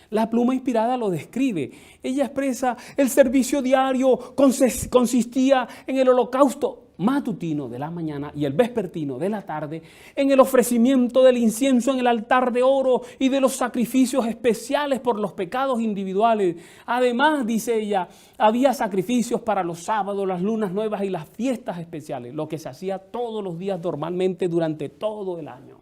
La pluma inspirada lo describe. Ella expresa, el servicio diario consistía en el holocausto matutino de la mañana y el vespertino de la tarde, en el ofrecimiento del incienso en el altar de oro y de los sacrificios especiales por los pecados individuales. Además, dice ella, había sacrificios para los sábados, las lunas nuevas y las fiestas especiales, lo que se hacía todos los días normalmente durante todo el año.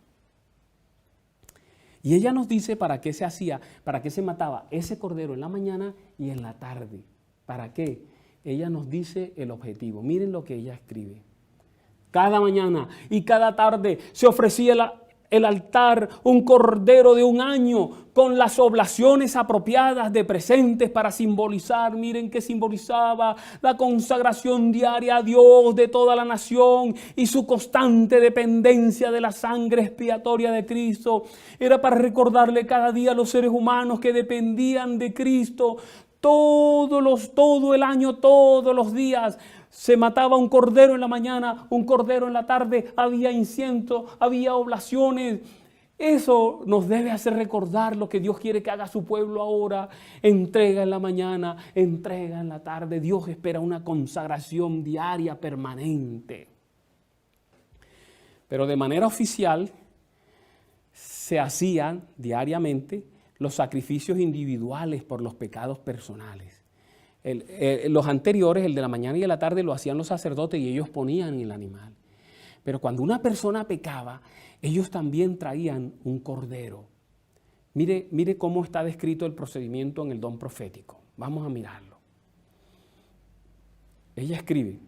Y ella nos dice para qué se hacía, para qué se mataba ese cordero en la mañana y en la tarde. ¿Para qué? Ella nos dice el objetivo. Miren lo que ella escribe. Cada mañana y cada tarde se ofrecía el altar un cordero de un año con las oblaciones apropiadas de presentes para simbolizar, miren qué simbolizaba, la consagración diaria a Dios de toda la nación y su constante dependencia de la sangre expiatoria de Cristo. Era para recordarle cada día a los seres humanos que dependían de Cristo. Todo el año, todos los días, se mataba un cordero en la mañana, un cordero en la tarde, había incienso, había oblaciones. Eso nos debe hacer recordar lo que Dios quiere que haga su pueblo ahora. Entrega en la mañana, entrega en la tarde. Dios espera una consagración diaria, permanente. Pero de manera oficial se hacían diariamente los sacrificios individuales por los pecados personales. Los anteriores, el de la mañana y de la tarde, lo hacían los sacerdotes y ellos ponían el animal. Pero cuando una persona pecaba, ellos también traían un cordero. Mire cómo está descrito el procedimiento en el don profético. Vamos a mirarlo. Ella escribe,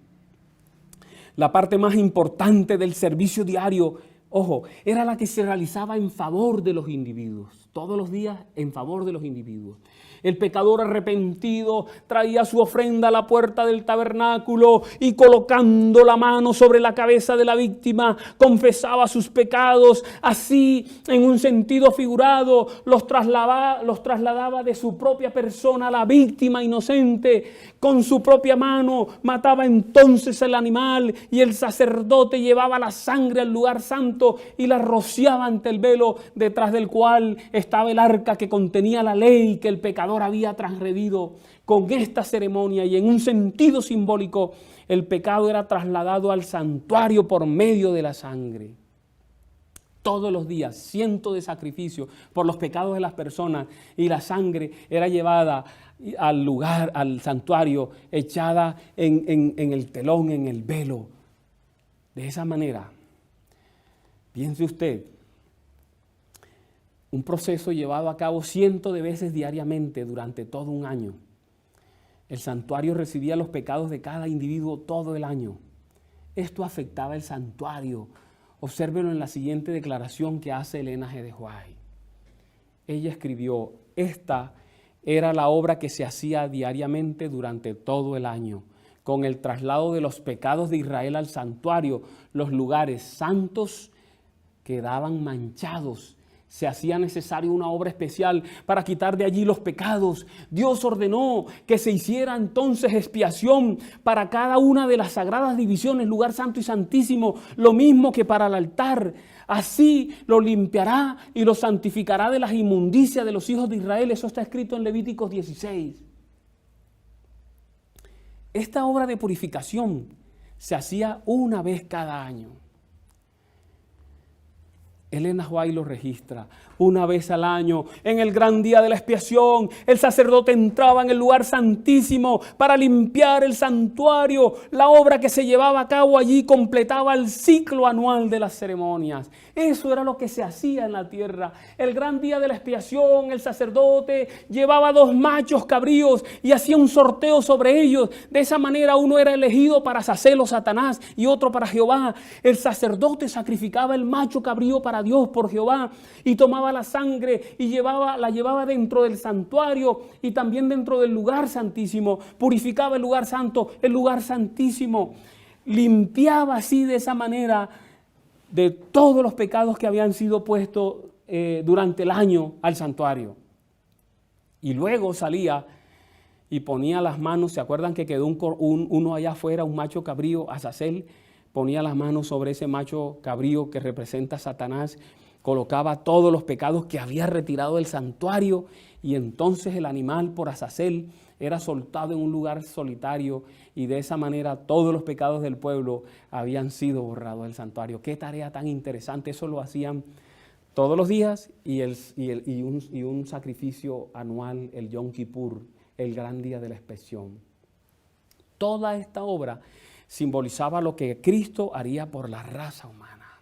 la parte más importante del servicio diario, ojo, era la que se realizaba en favor de los individuos, todos los días en favor de los individuos. El pecador arrepentido traía su ofrenda a la puerta del tabernáculo y colocando la mano sobre la cabeza de la víctima, confesaba sus pecados. Así, en un sentido figurado, los trasladaba de su propia persona a la víctima inocente. Con su propia mano mataba entonces el animal y el sacerdote llevaba la sangre al lugar santo y la rociaba ante el velo detrás del cual estaba el arca que contenía la ley que el pecador había transgredido. Con esta ceremonia y en un sentido simbólico, el pecado era trasladado al santuario por medio de la sangre. Todos los días, cientos de sacrificios por los pecados de las personas y la sangre era llevada al lugar, al santuario, echada en el telón, en el velo. De esa manera, piense usted, Un proceso llevado a cabo cientos de veces diariamente durante todo un año. El santuario recibía los pecados de cada individuo todo el año. Esto afectaba el santuario. Obsérvenlo en la siguiente declaración que hace Elena G. de White. Ella escribió: esta era la obra que se hacía diariamente durante todo el año. Con el traslado de los pecados de Israel al santuario, los lugares santos quedaban manchados. Se hacía necesaria una obra especial para quitar de allí los pecados. Dios ordenó que se hiciera entonces expiación para cada una de las sagradas divisiones, lugar santo y santísimo, lo mismo que para el altar. Así lo limpiará y lo santificará de las inmundicias de los hijos de Israel. Eso está escrito en Levíticos 16. Esta obra de purificación se hacía una vez cada año. Elena White lo registra. Una vez al año, en el gran día de la expiación, el sacerdote entraba en el lugar santísimo para limpiar el santuario. La obra que se llevaba a cabo allí completaba el ciclo anual de las ceremonias. Eso era lo que se hacía en la tierra. El gran día de la expiación, el sacerdote llevaba 2 machos cabríos y hacía un sorteo sobre ellos. De esa manera uno era elegido para Azazel o Satanás y otro para Jehová. El sacerdote sacrificaba el macho cabrío para Dios por Jehová y tomaba la sangre y la llevaba dentro del santuario y también dentro del lugar santísimo. Purificaba el lugar santo, el lugar santísimo. Limpiaba así de esa manera de todos los pecados que habían sido puestos durante el año al santuario. Y luego salía y ponía las manos. ¿Se acuerdan que quedó uno allá afuera, un macho cabrío, Azazel? Ponía las manos sobre ese macho cabrío que representa a Satanás, colocaba todos los pecados que había retirado del santuario y entonces el animal por Azazel era soltado en un lugar solitario y de esa manera todos los pecados del pueblo habían sido borrados del santuario. Qué tarea tan interesante. Eso lo hacían todos los días y un sacrificio anual, el Yom Kippur, el gran día de la expiación. Toda esta obra simbolizaba lo que Cristo haría por la raza humana.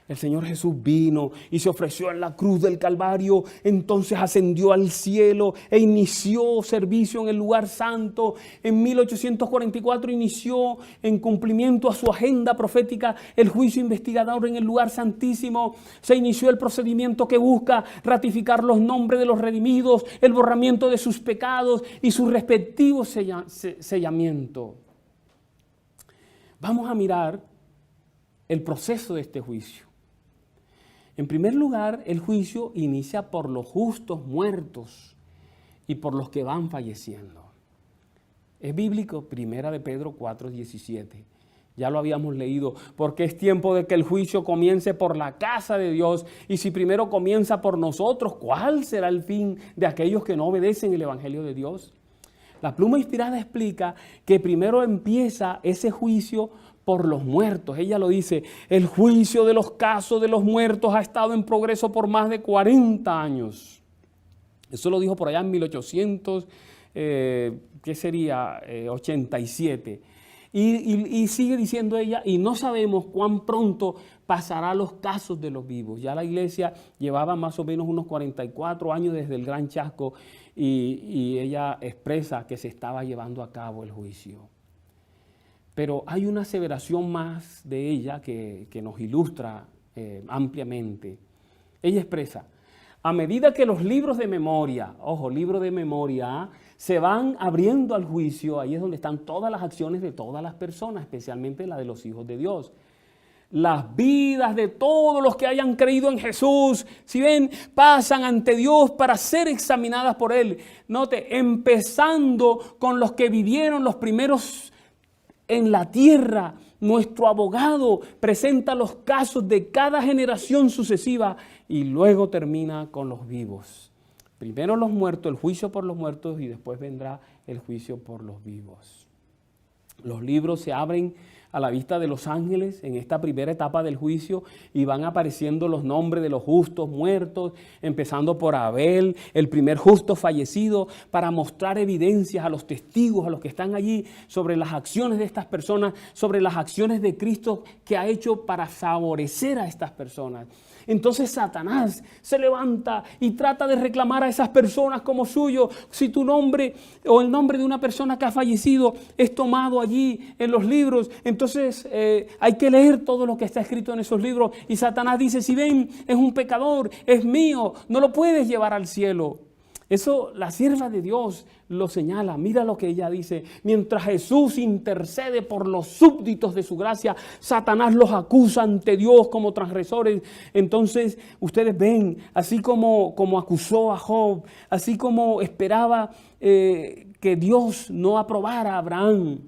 El Señor Jesús vino y se ofreció en la cruz del Calvario, entonces ascendió al cielo e inició servicio en el lugar santo. En 1844 inició, en cumplimiento a su agenda profética, el juicio investigador en el lugar santísimo. Se inició el procedimiento que busca ratificar los nombres de los redimidos, el borramiento de sus pecados y su respectivo sellamiento. Vamos a mirar el proceso de este juicio. En primer lugar, el juicio inicia por los justos muertos y por los que van falleciendo. Es bíblico, 1 de Pedro 4:17. Ya lo habíamos leído, porque es tiempo de que el juicio comience por la casa de Dios. Y si primero comienza por nosotros, ¿cuál será el fin de aquellos que no obedecen el evangelio de Dios? La pluma inspirada explica que primero empieza ese juicio por los muertos. Ella lo dice: el juicio de los casos de los muertos ha estado en progreso por más de 40 años. Eso lo dijo por allá en 1800, ¿qué sería? 87. Y sigue diciendo ella, y no sabemos cuán pronto pasará los casos de los vivos. Ya la iglesia llevaba más o menos unos 44 años desde el gran chasco y ella expresa que se estaba llevando a cabo el juicio. Pero hay una aseveración más de ella que nos ilustra ampliamente. Ella expresa: a medida que los libros de memoria, libro de memoria, se van abriendo al juicio, ahí es donde están todas las acciones de todas las personas, especialmente la de los hijos de Dios. Las vidas de todos los que hayan creído en Jesús, si ven, pasan ante Dios para ser examinadas por Él. Note, empezando con los que vivieron los primeros en la tierra. Nuestro abogado presenta los casos de cada generación sucesiva y luego termina con los vivos. Primero los muertos, el juicio por los muertos, y después vendrá el juicio por los vivos. Los libros se abren a la vista de los ángeles en esta primera etapa del juicio y van apareciendo los nombres de los justos muertos, empezando por Abel, el primer justo fallecido, para mostrar evidencias a los testigos, a los que están allí, sobre las acciones de estas personas, sobre las acciones de Cristo que ha hecho para favorecer a estas personas. Entonces Satanás se levanta y trata de reclamar a esas personas como suyo. Si tu nombre o el nombre de una persona que ha fallecido es tomado allí en los libros, entonces hay que leer todo lo que está escrito en esos libros. Y Satanás dice, si ven, es un pecador, es mío, no lo puedes llevar al cielo. Eso la sierva de Dios lo señala. Mira lo que ella dice. Mientras Jesús intercede por los súbditos de su gracia, Satanás los acusa ante Dios como transgresores. Entonces ustedes ven, así como acusó a Job, así como esperaba que Dios no aprobara a Abraham.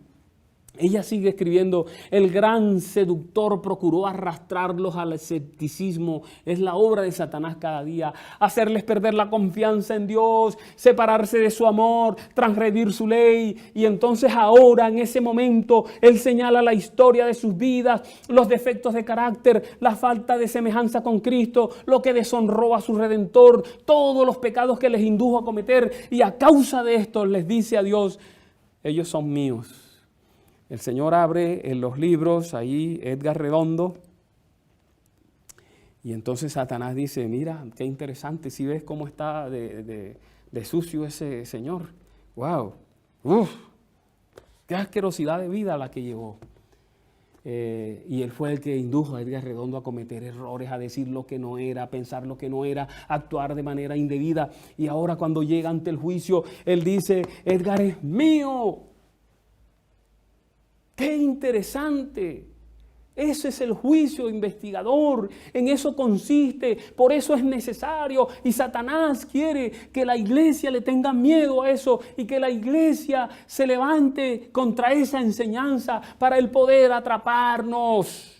Ella sigue escribiendo, el gran seductor procuró arrastrarlos al escepticismo. Es la obra de Satanás cada día. Hacerles perder la confianza en Dios, separarse de su amor, transgredir su ley. Y entonces ahora, en ese momento, Él señala la historia de sus vidas, los defectos de carácter, la falta de semejanza con Cristo, lo que deshonró a su Redentor, todos los pecados que les indujo a cometer. Y a causa de esto les dice a Dios, ellos son míos. El Señor abre en los libros, ahí Edgar Redondo, y entonces Satanás dice, mira, qué interesante, si ves cómo está de sucio ese señor. ¡Wow! ¡Uf! ¡Qué asquerosidad de vida la que llevó! Y él fue el que indujo a Edgar Redondo a cometer errores, a decir lo que no era, a pensar lo que no era, a actuar de manera indebida. Y ahora cuando llega ante el juicio, él dice, Edgar es mío. ¡Qué interesante! Ese es el juicio investigador, en eso consiste, por eso es necesario. Y Satanás quiere que la iglesia le tenga miedo a eso y que la iglesia se levante contra esa enseñanza para el poder atraparnos.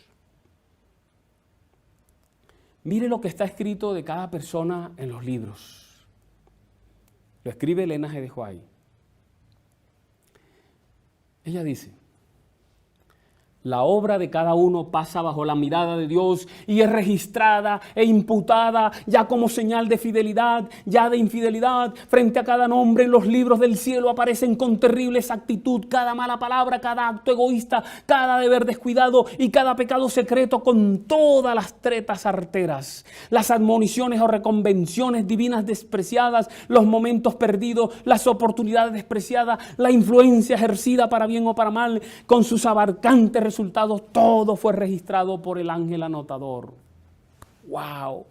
Mire lo que está escrito de cada persona en los libros. Lo escribe Elena G. de White. Ella dice, la obra de cada uno pasa bajo la mirada de Dios y es registrada e imputada ya como señal de fidelidad, ya de infidelidad. Frente a cada nombre en los libros del cielo aparecen con terrible exactitud cada mala palabra, cada acto egoísta, cada deber descuidado y cada pecado secreto con todas las tretas arteras, las admoniciones o reconvenciones divinas despreciadas, los momentos perdidos, las oportunidades despreciadas, la influencia ejercida para bien o para mal, con sus abarcantes resultados, todo fue registrado por el ángel anotador. ¡Wow!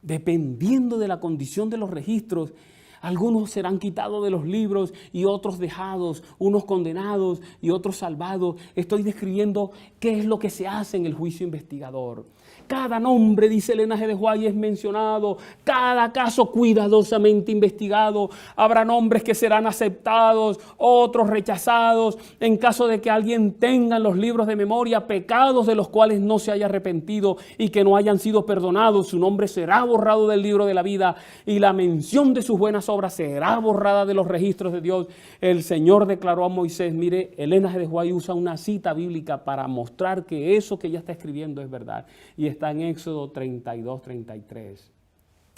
Dependiendo de la condición de los registros, algunos serán quitados de los libros y otros dejados, unos condenados y otros salvados. Estoy describiendo qué es lo que se hace en el juicio investigador. Cada nombre, dice Elena G. de White, es mencionado, cada caso cuidadosamente investigado. Habrá nombres que serán aceptados, otros rechazados. En caso de que alguien tenga en los libros de memoria pecados de los cuales no se haya arrepentido y que no hayan sido perdonados, su nombre será borrado del libro de la vida y la mención de sus buenas obras será borrada de los registros de Dios. El Señor declaró a Moisés, mire, Elena G. de White usa una cita bíblica para mostrar que eso que ella está escribiendo es verdad. Y está en Éxodo 32, 33.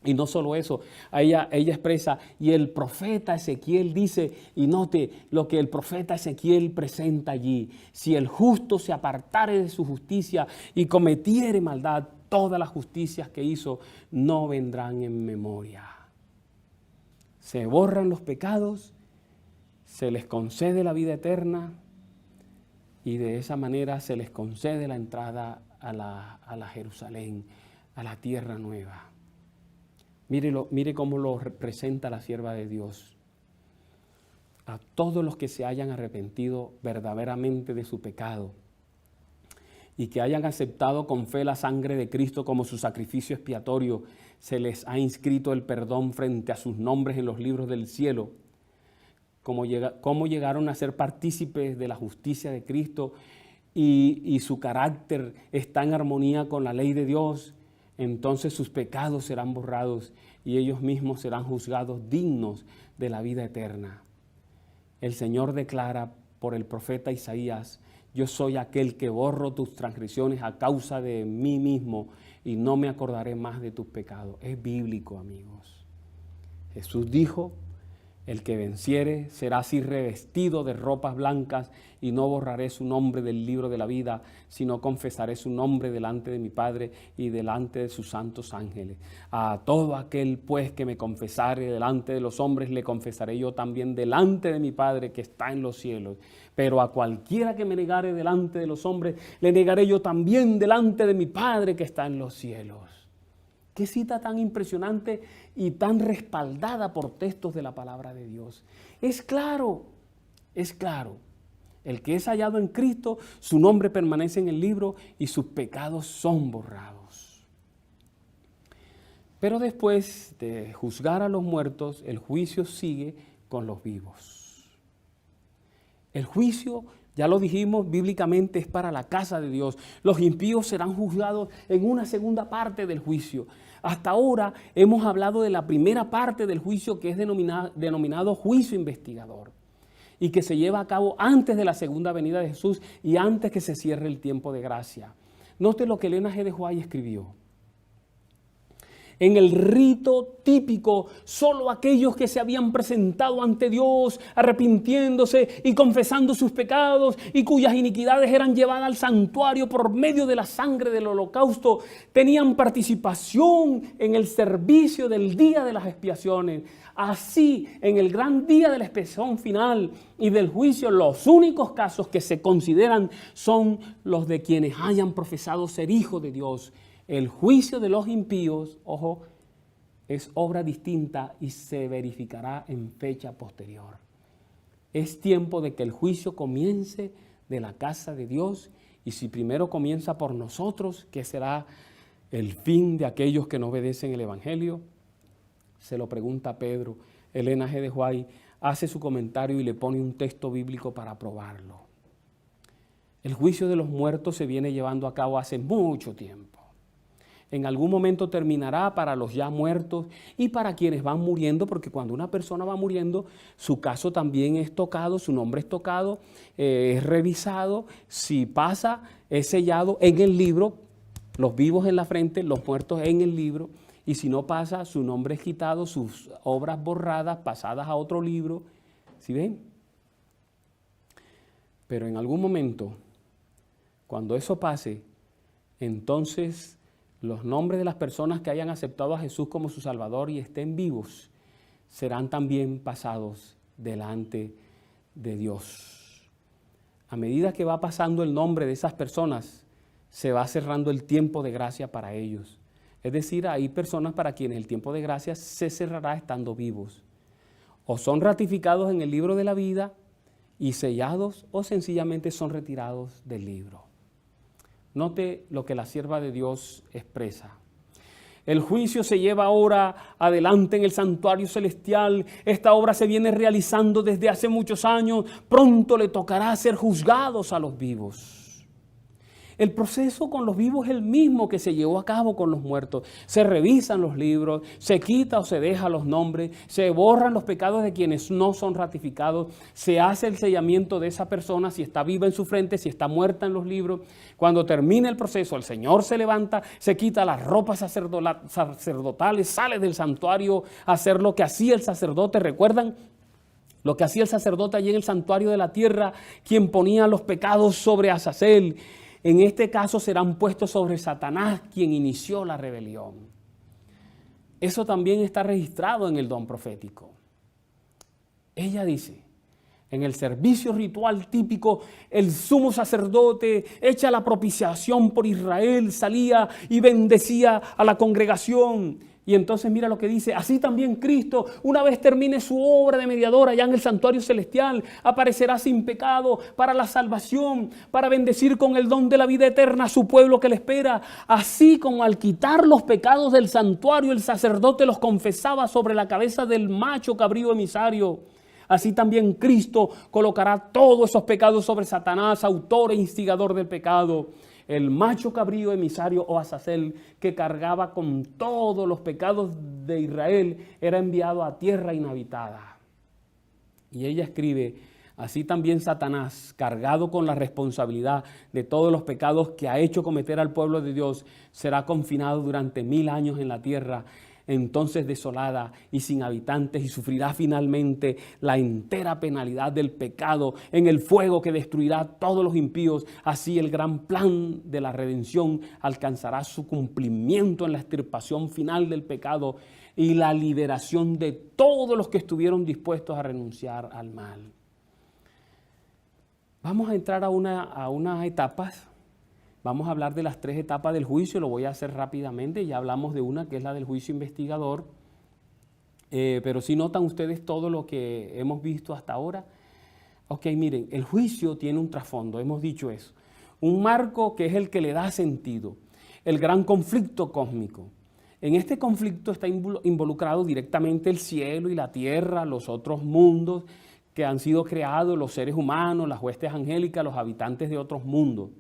Y no solo eso, ella expresa, y el profeta Ezequiel dice, y note lo que el profeta Ezequiel presenta allí, si el justo se apartare de su justicia y cometiere maldad, todas las justicias que hizo no vendrán en memoria. Se borran los pecados, se les concede la vida eterna y de esa manera se les concede la entrada a la Jerusalén, a la tierra nueva. Mire cómo lo representa la sierva de Dios. A todos los que se hayan arrepentido verdaderamente de su pecado y que hayan aceptado con fe la sangre de Cristo como su sacrificio expiatorio, se les ha inscrito el perdón frente a sus nombres en los libros del cielo. Cómo llegaron a ser partícipes de la justicia de Cristo y su carácter está en armonía con la ley de Dios, entonces sus pecados serán borrados y ellos mismos serán juzgados dignos de la vida eterna. El Señor declara por el profeta Isaías yo soy aquel que borro tus transgresiones a causa de mí mismo y no me acordaré más de tus pecados. Es bíblico, amigos. Jesús dijo, el que venciere será así revestido de ropas blancas y no borraré su nombre del libro de la vida, sino confesaré su nombre delante de mi Padre y delante de sus santos ángeles. A todo aquel pues que me confesare delante de los hombres, le confesaré yo también delante de mi Padre que está en los cielos. Pero a cualquiera que me negare delante de los hombres, le negaré yo también delante de mi Padre que está en los cielos. Qué cita tan impresionante y tan respaldada por textos de la palabra de Dios. Es claro. El que es hallado en Cristo, su nombre permanece en el libro y sus pecados son borrados. Pero después de juzgar a los muertos, el juicio sigue con los vivos. El juicio, ya lo dijimos, bíblicamente es para la casa de Dios. Los impíos serán juzgados en una segunda parte del juicio. Hasta ahora hemos hablado de la primera parte del juicio, que es denominado juicio investigador, y que se lleva a cabo antes de la segunda venida de Jesús y antes que se cierre el tiempo de gracia. Note lo que Elena G. de White escribió. En el rito típico, solo aquellos que se habían presentado ante Dios, arrepintiéndose y confesando sus pecados y cuyas iniquidades eran llevadas al santuario por medio de la sangre del holocausto, tenían participación en el servicio del día de las expiaciones. Así, en el gran día de la expiación final y del juicio, los únicos casos que se consideran son los de quienes hayan profesado ser hijos de Dios. El juicio de los impíos, ojo, es obra distinta y se verificará en fecha posterior. Es tiempo de que el juicio comience de la casa de Dios, y si primero comienza por nosotros, ¿qué será el fin de aquellos que no obedecen el Evangelio? Se lo pregunta Pedro. Elena G. de White hace su comentario y le pone un texto bíblico para probarlo. El juicio de los muertos se viene llevando a cabo hace mucho tiempo. En algún momento terminará para los ya muertos y para quienes van muriendo, porque cuando una persona va muriendo, su caso también es tocado, su nombre es tocado, es revisado, si pasa, es sellado en el libro, los vivos en la frente, los muertos en el libro, y si no pasa, su nombre es quitado, sus obras borradas, pasadas a otro libro. ¿Sí ven? Pero en algún momento, cuando eso pase, entonces los nombres de las personas que hayan aceptado a Jesús como su Salvador y estén vivos serán también pasados delante de Dios. A medida que va pasando el nombre de esas personas, se va cerrando el tiempo de gracia para ellos. Es decir, hay personas para quienes el tiempo de gracia se cerrará estando vivos. O son ratificados en el libro de la vida y sellados, o sencillamente son retirados del libro. Note lo que la sierva de Dios expresa. El juicio se lleva ahora adelante en el santuario celestial. Esta obra se viene realizando desde hace muchos años. Pronto le tocará ser juzgados a los vivos. El proceso con los vivos es el mismo que se llevó a cabo con los muertos. Se revisan los libros, se quita o se deja los nombres, se borran los pecados de quienes no son ratificados, se hace el sellamiento de esa persona, si está viva en su frente, si está muerta en los libros. Cuando termina el proceso, el Señor se levanta, se quita las ropas sacerdotales, sale del santuario a hacer lo que hacía el sacerdote. ¿Recuerdan? Lo que hacía el sacerdote allí en el santuario de la tierra, quien ponía los pecados sobre Azazel. En este caso serán puestos sobre Satanás, quien inició la rebelión. Eso también está registrado en el don profético. Ella dice, en el servicio ritual típico, el sumo sacerdote, hecha la propiciación por Israel, salía y bendecía a la congregación. Y entonces mira lo que dice, así también Cristo, una vez termine su obra de mediador allá en el santuario celestial, aparecerá sin pecado para la salvación, para bendecir con el don de la vida eterna a su pueblo que le espera. Así como al quitar los pecados del santuario, el sacerdote los confesaba sobre la cabeza del macho cabrío emisario. Así también Cristo colocará todos esos pecados sobre Satanás, autor e instigador del pecado. El macho cabrío emisario o Azazel, que cargaba con todos los pecados de Israel, era enviado a tierra inhabitada. Y ella escribe, Así también Satanás, cargado con la responsabilidad de todos los pecados que ha hecho cometer al pueblo de Dios, será confinado durante 1000 años en la tierra, entonces desolada y sin habitantes, y sufrirá finalmente la entera penalidad del pecado en el fuego que destruirá a todos los impíos. Así el gran plan de la redención alcanzará su cumplimiento en la extirpación final del pecado y la liberación de todos los que estuvieron dispuestos a renunciar al mal. Vamos a entrar a unas etapas. Vamos a hablar de las 3 etapas del juicio, lo voy a hacer rápidamente. Ya hablamos de una que es la del juicio investigador, pero si notan ustedes todo lo que hemos visto hasta ahora. Ok, miren, el juicio tiene un trasfondo, hemos dicho eso. Un marco que es el que le da sentido, el gran conflicto cósmico. En este conflicto está involucrado directamente el cielo y la tierra, los otros mundos que han sido creados, los seres humanos, las huestes angélicas, los habitantes de otros mundos.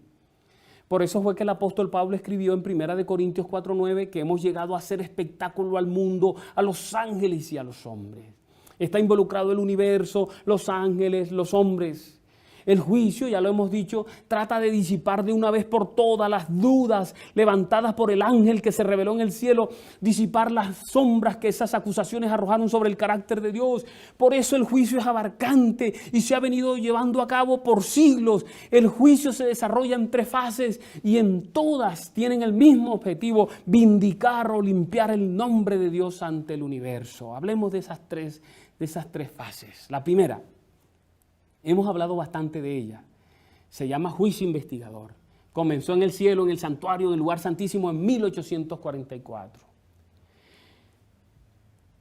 Por eso fue que el apóstol Pablo escribió en 1 Corintios 4:9 que hemos llegado a hacer espectáculo al mundo, a los ángeles y a los hombres. Está involucrado el universo, los ángeles, los hombres. El juicio, ya lo hemos dicho, trata de disipar de una vez por todas las dudas levantadas por el ángel que se reveló en el cielo, disipar las sombras que esas acusaciones arrojaron sobre el carácter de Dios. Por eso el juicio es abarcante y se ha venido llevando a cabo por siglos. El juicio se desarrolla en 3 fases y en todas tienen el mismo objetivo: vindicar o limpiar el nombre de Dios ante el universo. Hablemos de esas tres fases. La primera, hemos hablado bastante de ella. Se llama juicio investigador. Comenzó en el cielo, en el santuario del lugar santísimo en 1844.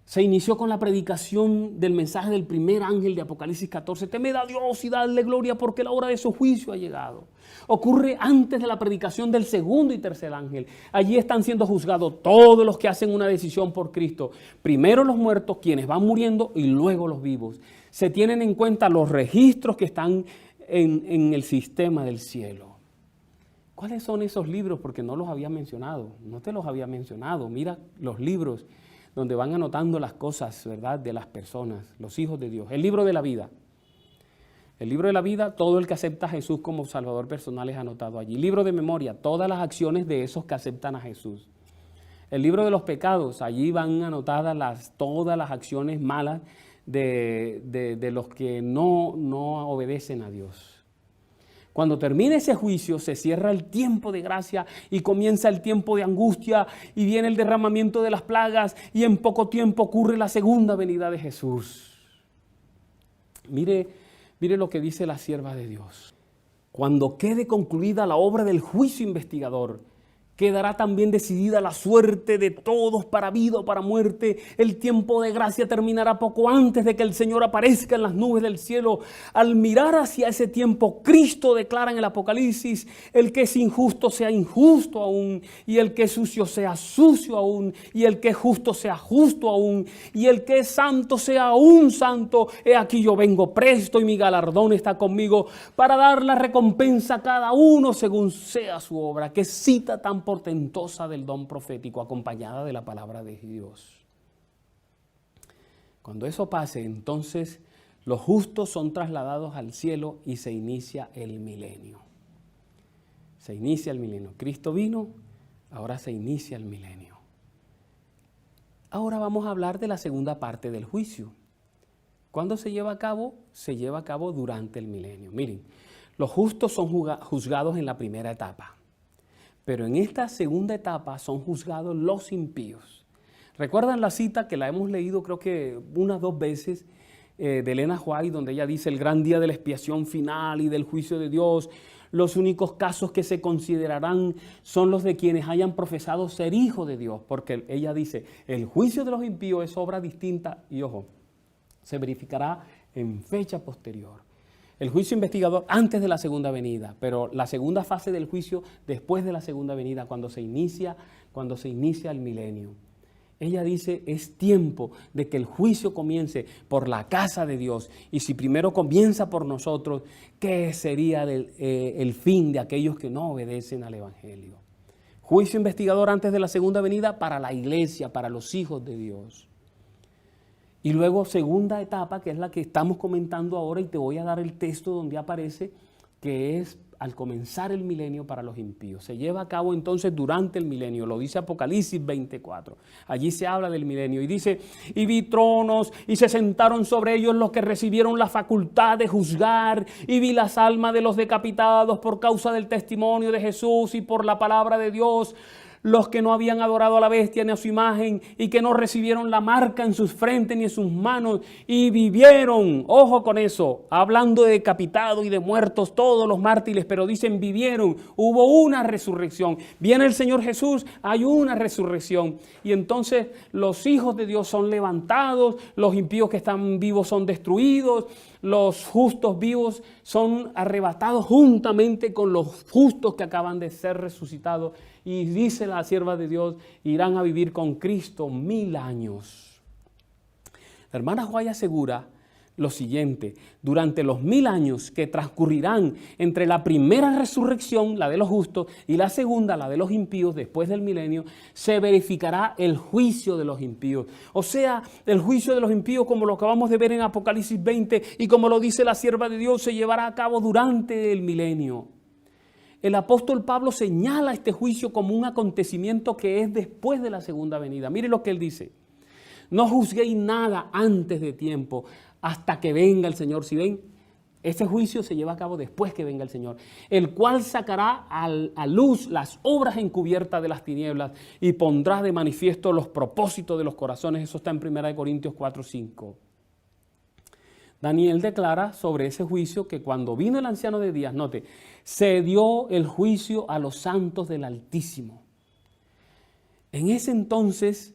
Se inició con la predicación del mensaje del primer ángel de Apocalipsis 14. Temed a Dios y dadle gloria porque la hora de su juicio ha llegado. Ocurre antes de la predicación del segundo y tercer ángel. Allí están siendo juzgados todos los que hacen una decisión por Cristo. Primero los muertos, quienes van muriendo, y luego los vivos. Se tienen en cuenta los registros que están en el sistema del cielo. ¿Cuáles son esos libros? Porque no los había mencionado, no te los había mencionado. Mira los libros donde van anotando las cosas, ¿verdad?, de las personas, los hijos de Dios. El libro de la vida. El libro de la vida, todo el que acepta a Jesús como Salvador personal es anotado allí. Libro de memoria, todas las acciones de esos que aceptan a Jesús. El libro de los pecados, allí van anotadas todas las acciones malas de los que no obedecen a Dios. Cuando termine ese juicio se cierra el tiempo de gracia y comienza el tiempo de angustia y viene el derramamiento de las plagas y en poco tiempo ocurre la segunda venida de Jesús. Mire lo que dice la sierva de Dios. Cuando quede concluida la obra del juicio investigador, quedará también decidida la suerte de todos para vida o para muerte. El tiempo de gracia terminará poco antes de que el Señor aparezca en las nubes del cielo. Al mirar hacia ese tiempo, Cristo declara en el Apocalipsis: el que es injusto sea injusto aún, y el que es sucio sea sucio aún, y el que es justo sea justo aún, y el que es santo sea aún santo. He aquí yo vengo presto y mi galardón está conmigo para dar la recompensa a cada uno según sea su obra. Qué cita tan portentosa del don profético, acompañada de la palabra de Dios. Cuando eso pase, entonces los justos son trasladados al cielo y se inicia el milenio. Se inicia el milenio. Cristo vino, ahora se inicia el milenio. Ahora vamos a hablar de la segunda parte del juicio. ¿Cuándo se lleva a cabo? Se lleva a cabo durante el milenio. Miren, los justos son juzgados en la primera etapa. Pero en esta segunda etapa son juzgados los impíos. ¿Recuerdan la cita que la hemos leído creo que 1 o 2 veces de Elena White, donde ella dice: el gran día de la expiación final y del juicio de Dios, los únicos casos que se considerarán son los de quienes hayan profesado ser hijos de Dios? Porque ella dice, el juicio de los impíos es obra distinta y, ojo, se verificará en fecha posterior. El juicio investigador antes de la segunda venida, pero la segunda fase del juicio después de la segunda venida, cuando se inicia el milenio. Ella dice, es tiempo de que el juicio comience por la casa de Dios. Y si primero comienza por nosotros, ¿qué sería el fin de aquellos que no obedecen al Evangelio? Juicio investigador antes de la segunda venida para la iglesia, para los hijos de Dios. Y luego segunda etapa, que es la que estamos comentando ahora, y te voy a dar el texto donde aparece, que es al comenzar el milenio para los impíos. Se lleva a cabo entonces durante el milenio, lo dice Apocalipsis 24. Allí se habla del milenio y dice, y vi tronos y se sentaron sobre ellos los que recibieron la facultad de juzgar, y vi las almas de los decapitados por causa del testimonio de Jesús y por la palabra de Dios, los que no habían adorado a la bestia ni a su imagen y que no recibieron la marca en sus frentes ni en sus manos y vivieron. Ojo con eso, hablando de decapitados y de muertos, todos los mártires, pero dicen vivieron, hubo una resurrección. Viene el Señor Jesús, hay una resurrección. Y entonces los hijos de Dios son levantados, los impíos que están vivos son destruidos, los justos vivos son arrebatados juntamente con los justos que acaban de ser resucitados. Y dice la sierva de Dios, irán a vivir con Cristo 1000 años. La hermana White asegura lo siguiente: durante los 1000 años que transcurrirán entre la primera resurrección, la de los justos, y la segunda, la de los impíos, después del milenio, se verificará el juicio de los impíos. O sea, el juicio de los impíos, como lo acabamos de ver en Apocalipsis 20, y como lo dice la sierva de Dios, se llevará a cabo durante el milenio. El apóstol Pablo señala este juicio como un acontecimiento que es después de la segunda venida. Mire lo que él dice: no juzguéis nada antes de tiempo, hasta que venga el Señor. Si ven, este juicio se lleva a cabo después que venga el Señor, el cual sacará a luz las obras encubiertas de las tinieblas y pondrá de manifiesto los propósitos de los corazones. Eso está en 1 Corintios 4:5. Daniel declara sobre ese juicio que cuando vino el anciano de días, note, se dio el juicio a los santos del Altísimo. En ese entonces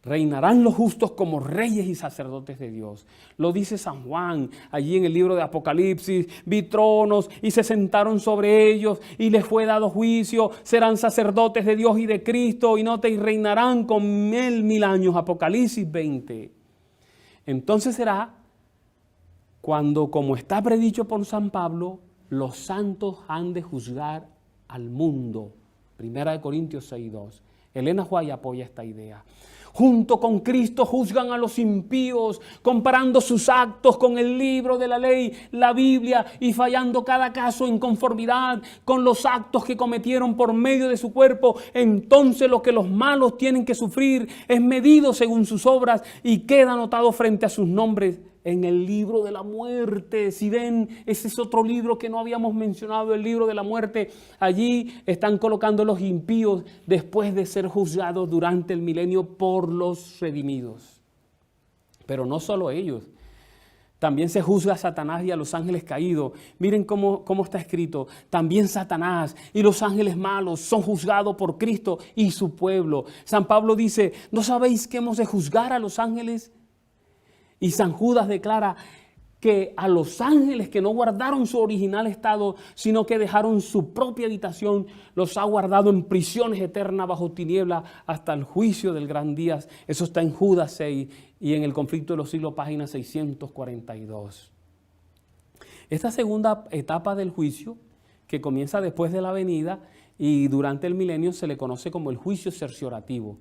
reinarán los justos como reyes y sacerdotes de Dios. Lo dice San Juan allí en el libro de Apocalipsis: vi tronos y se sentaron sobre ellos y les fue dado juicio, serán sacerdotes de Dios y de Cristo, y note, y reinarán con él 1000 años. Apocalipsis 20. Entonces será cuando, como está predicho por San Pablo, los santos han de juzgar al mundo. 1 Corintios 6:2. Elena White apoya esta idea. Junto con Cristo juzgan a los impíos, comparando sus actos con el libro de la ley, la Biblia, y fallando cada caso en conformidad con los actos que cometieron por medio de su cuerpo. Entonces lo que los malos tienen que sufrir es medido según sus obras y queda anotado frente a sus nombres en el libro de la muerte. Si ven, ese es otro libro que no habíamos mencionado, el libro de la muerte. Allí están colocando los impíos después de ser juzgados durante el milenio por los redimidos. Pero no solo ellos. También se juzga a Satanás y a los ángeles caídos. Miren cómo está escrito. También Satanás y los ángeles malos son juzgados por Cristo y su pueblo. San Pablo dice: ¿no sabéis que hemos de juzgar a los ángeles? Y San Judas declara que a los ángeles que no guardaron su original estado, sino que dejaron su propia habitación, los ha guardado en prisiones eternas bajo tinieblas hasta el juicio del gran día. Eso está en Judas 6 y en el Conflicto de los Siglos, página 642. Esta segunda etapa del juicio, que comienza después de la venida y durante el milenio, se le conoce como el juicio cerciorativo.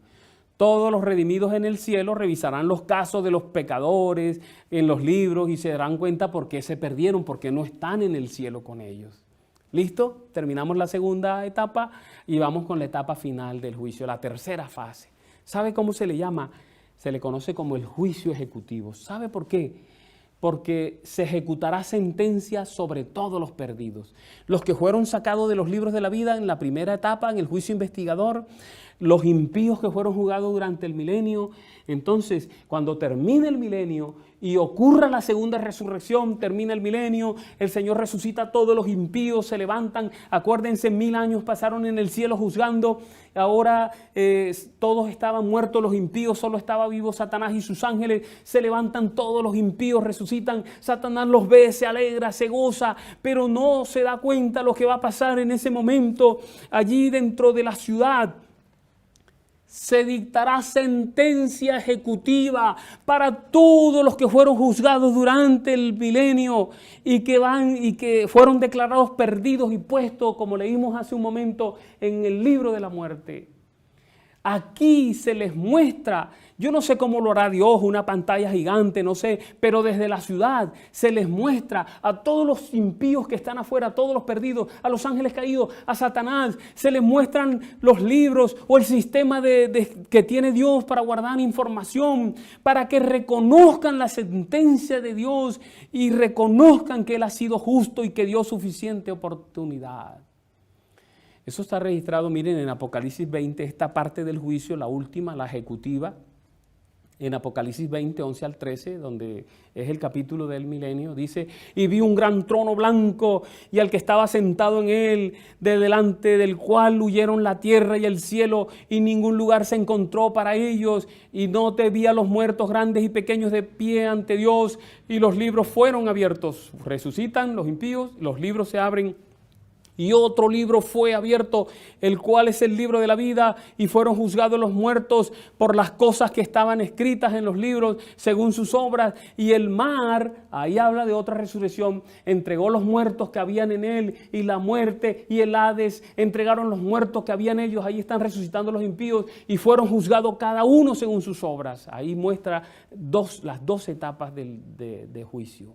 Todos los redimidos en el cielo revisarán los casos de los pecadores en los libros y se darán cuenta por qué se perdieron, porque no están en el cielo con ellos. ¿Listo? Terminamos la segunda etapa y vamos con la etapa final del juicio, la tercera fase. ¿Sabe cómo se le llama? Se le conoce como el juicio ejecutivo. ¿Sabe por qué? Porque se ejecutará sentencia sobre todos los perdidos. Los que fueron sacados de los libros de la vida en la primera etapa, en el juicio investigador, los impíos que fueron juzgados durante el milenio. Entonces, cuando termine el milenio y ocurra la segunda resurrección, termina el milenio, el Señor resucita a todos los impíos, se levantan. Acuérdense, 1000 años pasaron en el cielo juzgando. Ahora todos estaban muertos, los impíos, solo estaba vivo Satanás y sus ángeles. Se levantan todos los impíos, resucitan. Satanás los ve, se alegra, se goza, pero no se da cuenta lo que va a pasar en ese momento. Allí dentro de la ciudad se dictará sentencia ejecutiva para todos los que fueron juzgados durante el milenio y que fueron declarados perdidos y puestos, como leímos hace un momento, en el libro de la muerte. Aquí se les muestra, yo no sé cómo lo hará Dios, una pantalla gigante, no sé, pero desde la ciudad se les muestra a todos los impíos que están afuera, a todos los perdidos, a los ángeles caídos, a Satanás, se les muestran los libros o el sistema que tiene Dios para guardar información, para que reconozcan la sentencia de Dios y reconozcan que Él ha sido justo y que dio suficiente oportunidad. Eso está registrado, miren, en Apocalipsis 20, esta parte del juicio, la última, la ejecutiva, en Apocalipsis 20, 11 al 13, donde es el capítulo del milenio, dice: y vi un gran trono blanco y al que estaba sentado en él, de delante del cual huyeron la tierra y el cielo, y ningún lugar se encontró para ellos, y no te vi a los muertos grandes y pequeños de pie ante Dios, y los libros fueron abiertos. Resucitan los impíos, los libros se abren. Y otro libro fue abierto, el cual es el libro de la vida, y fueron juzgados los muertos por las cosas que estaban escritas en los libros, según sus obras. Y el mar, ahí habla de otra resurrección, entregó los muertos que habían en él, y la muerte y el Hades entregaron los muertos que habían ellos. Ahí están resucitando los impíos, y fueron juzgados cada uno según sus obras. Ahí muestra las dos etapas de juicio.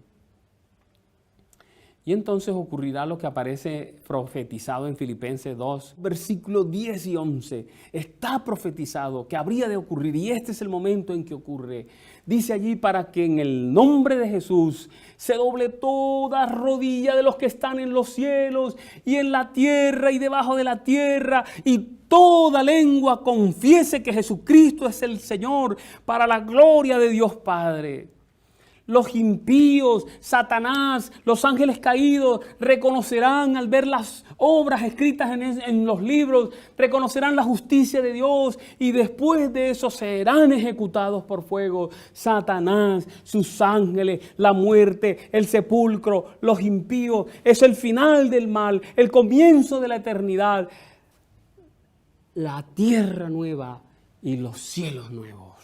Y entonces ocurrirá lo que aparece profetizado en Filipenses 2, versículos 10 y 11. Está profetizado que habría de ocurrir, y este es el momento en que ocurre. Dice allí: para que en el nombre de Jesús se doble toda rodilla de los que están en los cielos y en la tierra y debajo de la tierra, y toda lengua confiese que Jesucristo es el Señor, para la gloria de Dios Padre. Los impíos, Satanás, los ángeles caídos reconocerán al ver las obras escritas en los libros, reconocerán la justicia de Dios, y después de eso serán ejecutados por fuego. Satanás, sus ángeles, la muerte, el sepulcro, los impíos. Es el final del mal, el comienzo de la eternidad, la tierra nueva y los cielos nuevos.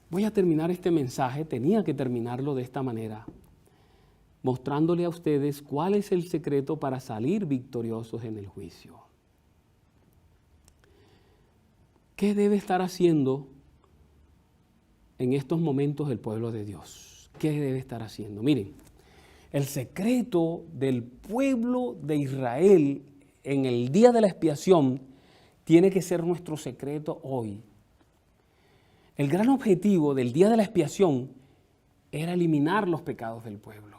Voy a terminar este mensaje, tenía que terminarlo de esta manera, mostrándole a ustedes cuál es el secreto para salir victoriosos en el juicio. ¿Qué debe estar haciendo en estos momentos el pueblo de Dios? ¿Qué debe estar haciendo? Miren, el secreto del pueblo de Israel en el día de la expiación tiene que ser nuestro secreto hoy. El gran objetivo del día de la expiación era eliminar los pecados del pueblo.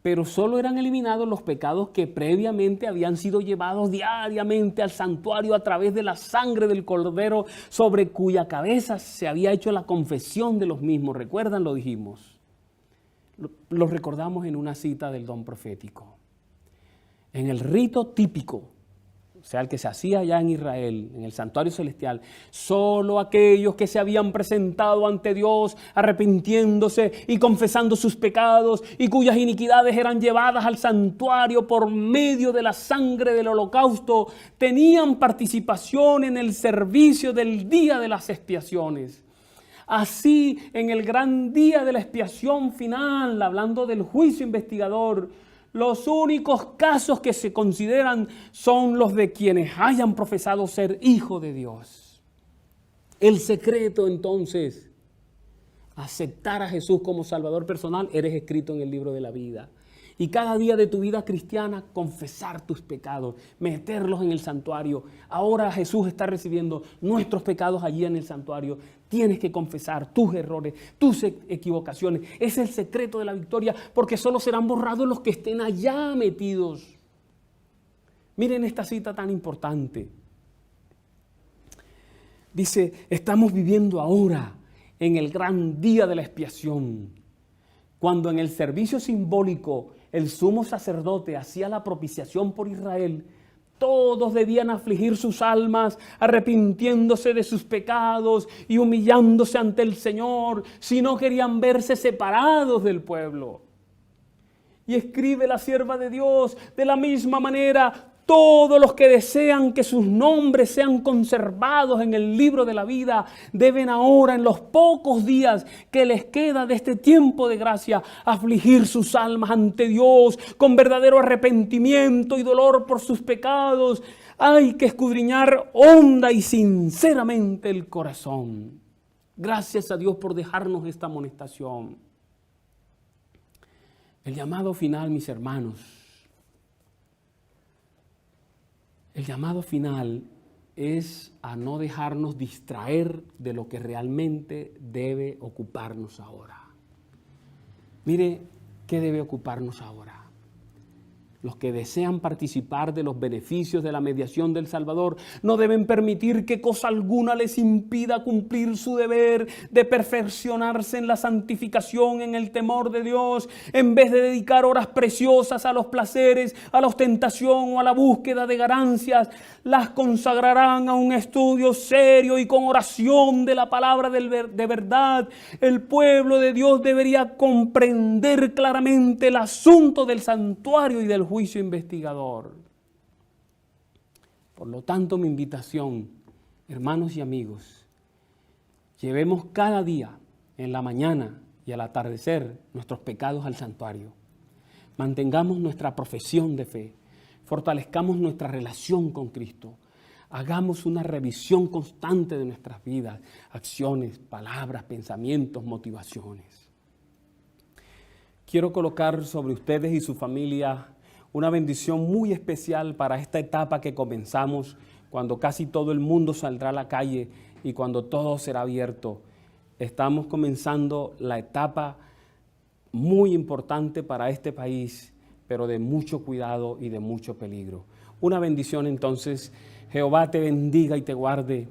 Pero solo eran eliminados los pecados que previamente habían sido llevados diariamente al santuario a través de la sangre del cordero, sobre cuya cabeza se había hecho la confesión de los mismos. ¿Recuerdan? Lo dijimos. Lo recordamos en una cita del don profético. En el rito típico, o sea, el que se hacía allá en Israel, en el santuario celestial, solo aquellos que se habían presentado ante Dios arrepintiéndose y confesando sus pecados, y cuyas iniquidades eran llevadas al santuario por medio de la sangre del holocausto, tenían participación en el servicio del día de las expiaciones. Así, en el gran día de la expiación final, hablando del juicio investigador, los únicos casos que se consideran son los de quienes hayan profesado ser hijos de Dios. El secreto, entonces, aceptar a Jesús como Salvador personal, eres escrito en el libro de la vida. Y cada día de tu vida cristiana, confesar tus pecados, meterlos en el santuario. Ahora Jesús está recibiendo nuestros pecados allí en el santuario. Tienes que confesar tus errores, tus equivocaciones. Es el secreto de la victoria, porque solo serán borrados los que estén allá metidos. Miren esta cita tan importante. Dice: estamos viviendo ahora en el gran día de la expiación, cuando en el servicio simbólico el sumo sacerdote hacía la propiciación por Israel. Todos debían afligir sus almas, arrepintiéndose de sus pecados y humillándose ante el Señor, si no querían verse separados del pueblo. Y escribe la sierva de Dios: de la misma manera, Todos los que desean que sus nombres sean conservados en el libro de la vida deben ahora, en los pocos días que les queda de este tiempo de gracia, afligir sus almas ante Dios con verdadero arrepentimiento y dolor por sus pecados. Hay que escudriñar honda y sinceramente el corazón. Gracias a Dios por dejarnos esta amonestación. El llamado final, mis hermanos, el llamado final es a no dejarnos distraer de lo que realmente debe ocuparnos ahora. Mire, ¿qué debe ocuparnos ahora? Los que desean participar de los beneficios de la mediación del Salvador no deben permitir que cosa alguna les impida cumplir su deber de perfeccionarse en la santificación, en el temor de Dios. En vez de dedicar horas preciosas a los placeres, a la ostentación o a la búsqueda de ganancias, las consagrarán a un estudio serio y con oración de la palabra de verdad. El pueblo de Dios debería comprender claramente el asunto del santuario y del juicio investigador. Por lo tanto, mi invitación, hermanos y amigos, llevemos cada día, en la mañana y al atardecer, nuestros pecados al santuario. Mantengamos nuestra profesión de fe, fortalezcamos nuestra relación con Cristo, hagamos una revisión constante de nuestras vidas, acciones, palabras, pensamientos, motivaciones. Quiero colocar sobre ustedes y su familia una bendición muy especial para esta etapa que comenzamos, cuando casi todo el mundo saldrá a la calle y cuando todo será abierto. Estamos comenzando la etapa muy importante para este país, pero de mucho cuidado y de mucho peligro. Una bendición entonces. Jehová te bendiga y te guarde.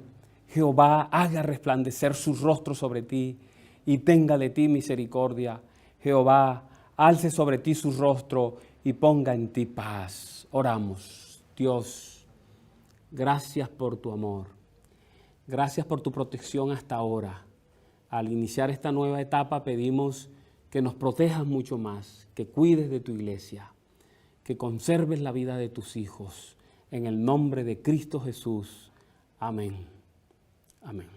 Jehová haga resplandecer su rostro sobre ti y tenga de ti misericordia. Jehová alce sobre ti su rostro y ponga en ti paz. Oramos. Dios, gracias por tu amor. Gracias por tu protección hasta ahora. Al iniciar esta nueva etapa pedimos que nos protejas mucho más, que cuides de tu iglesia, que conserves la vida de tus hijos. En el nombre de Cristo Jesús. Amén. Amén.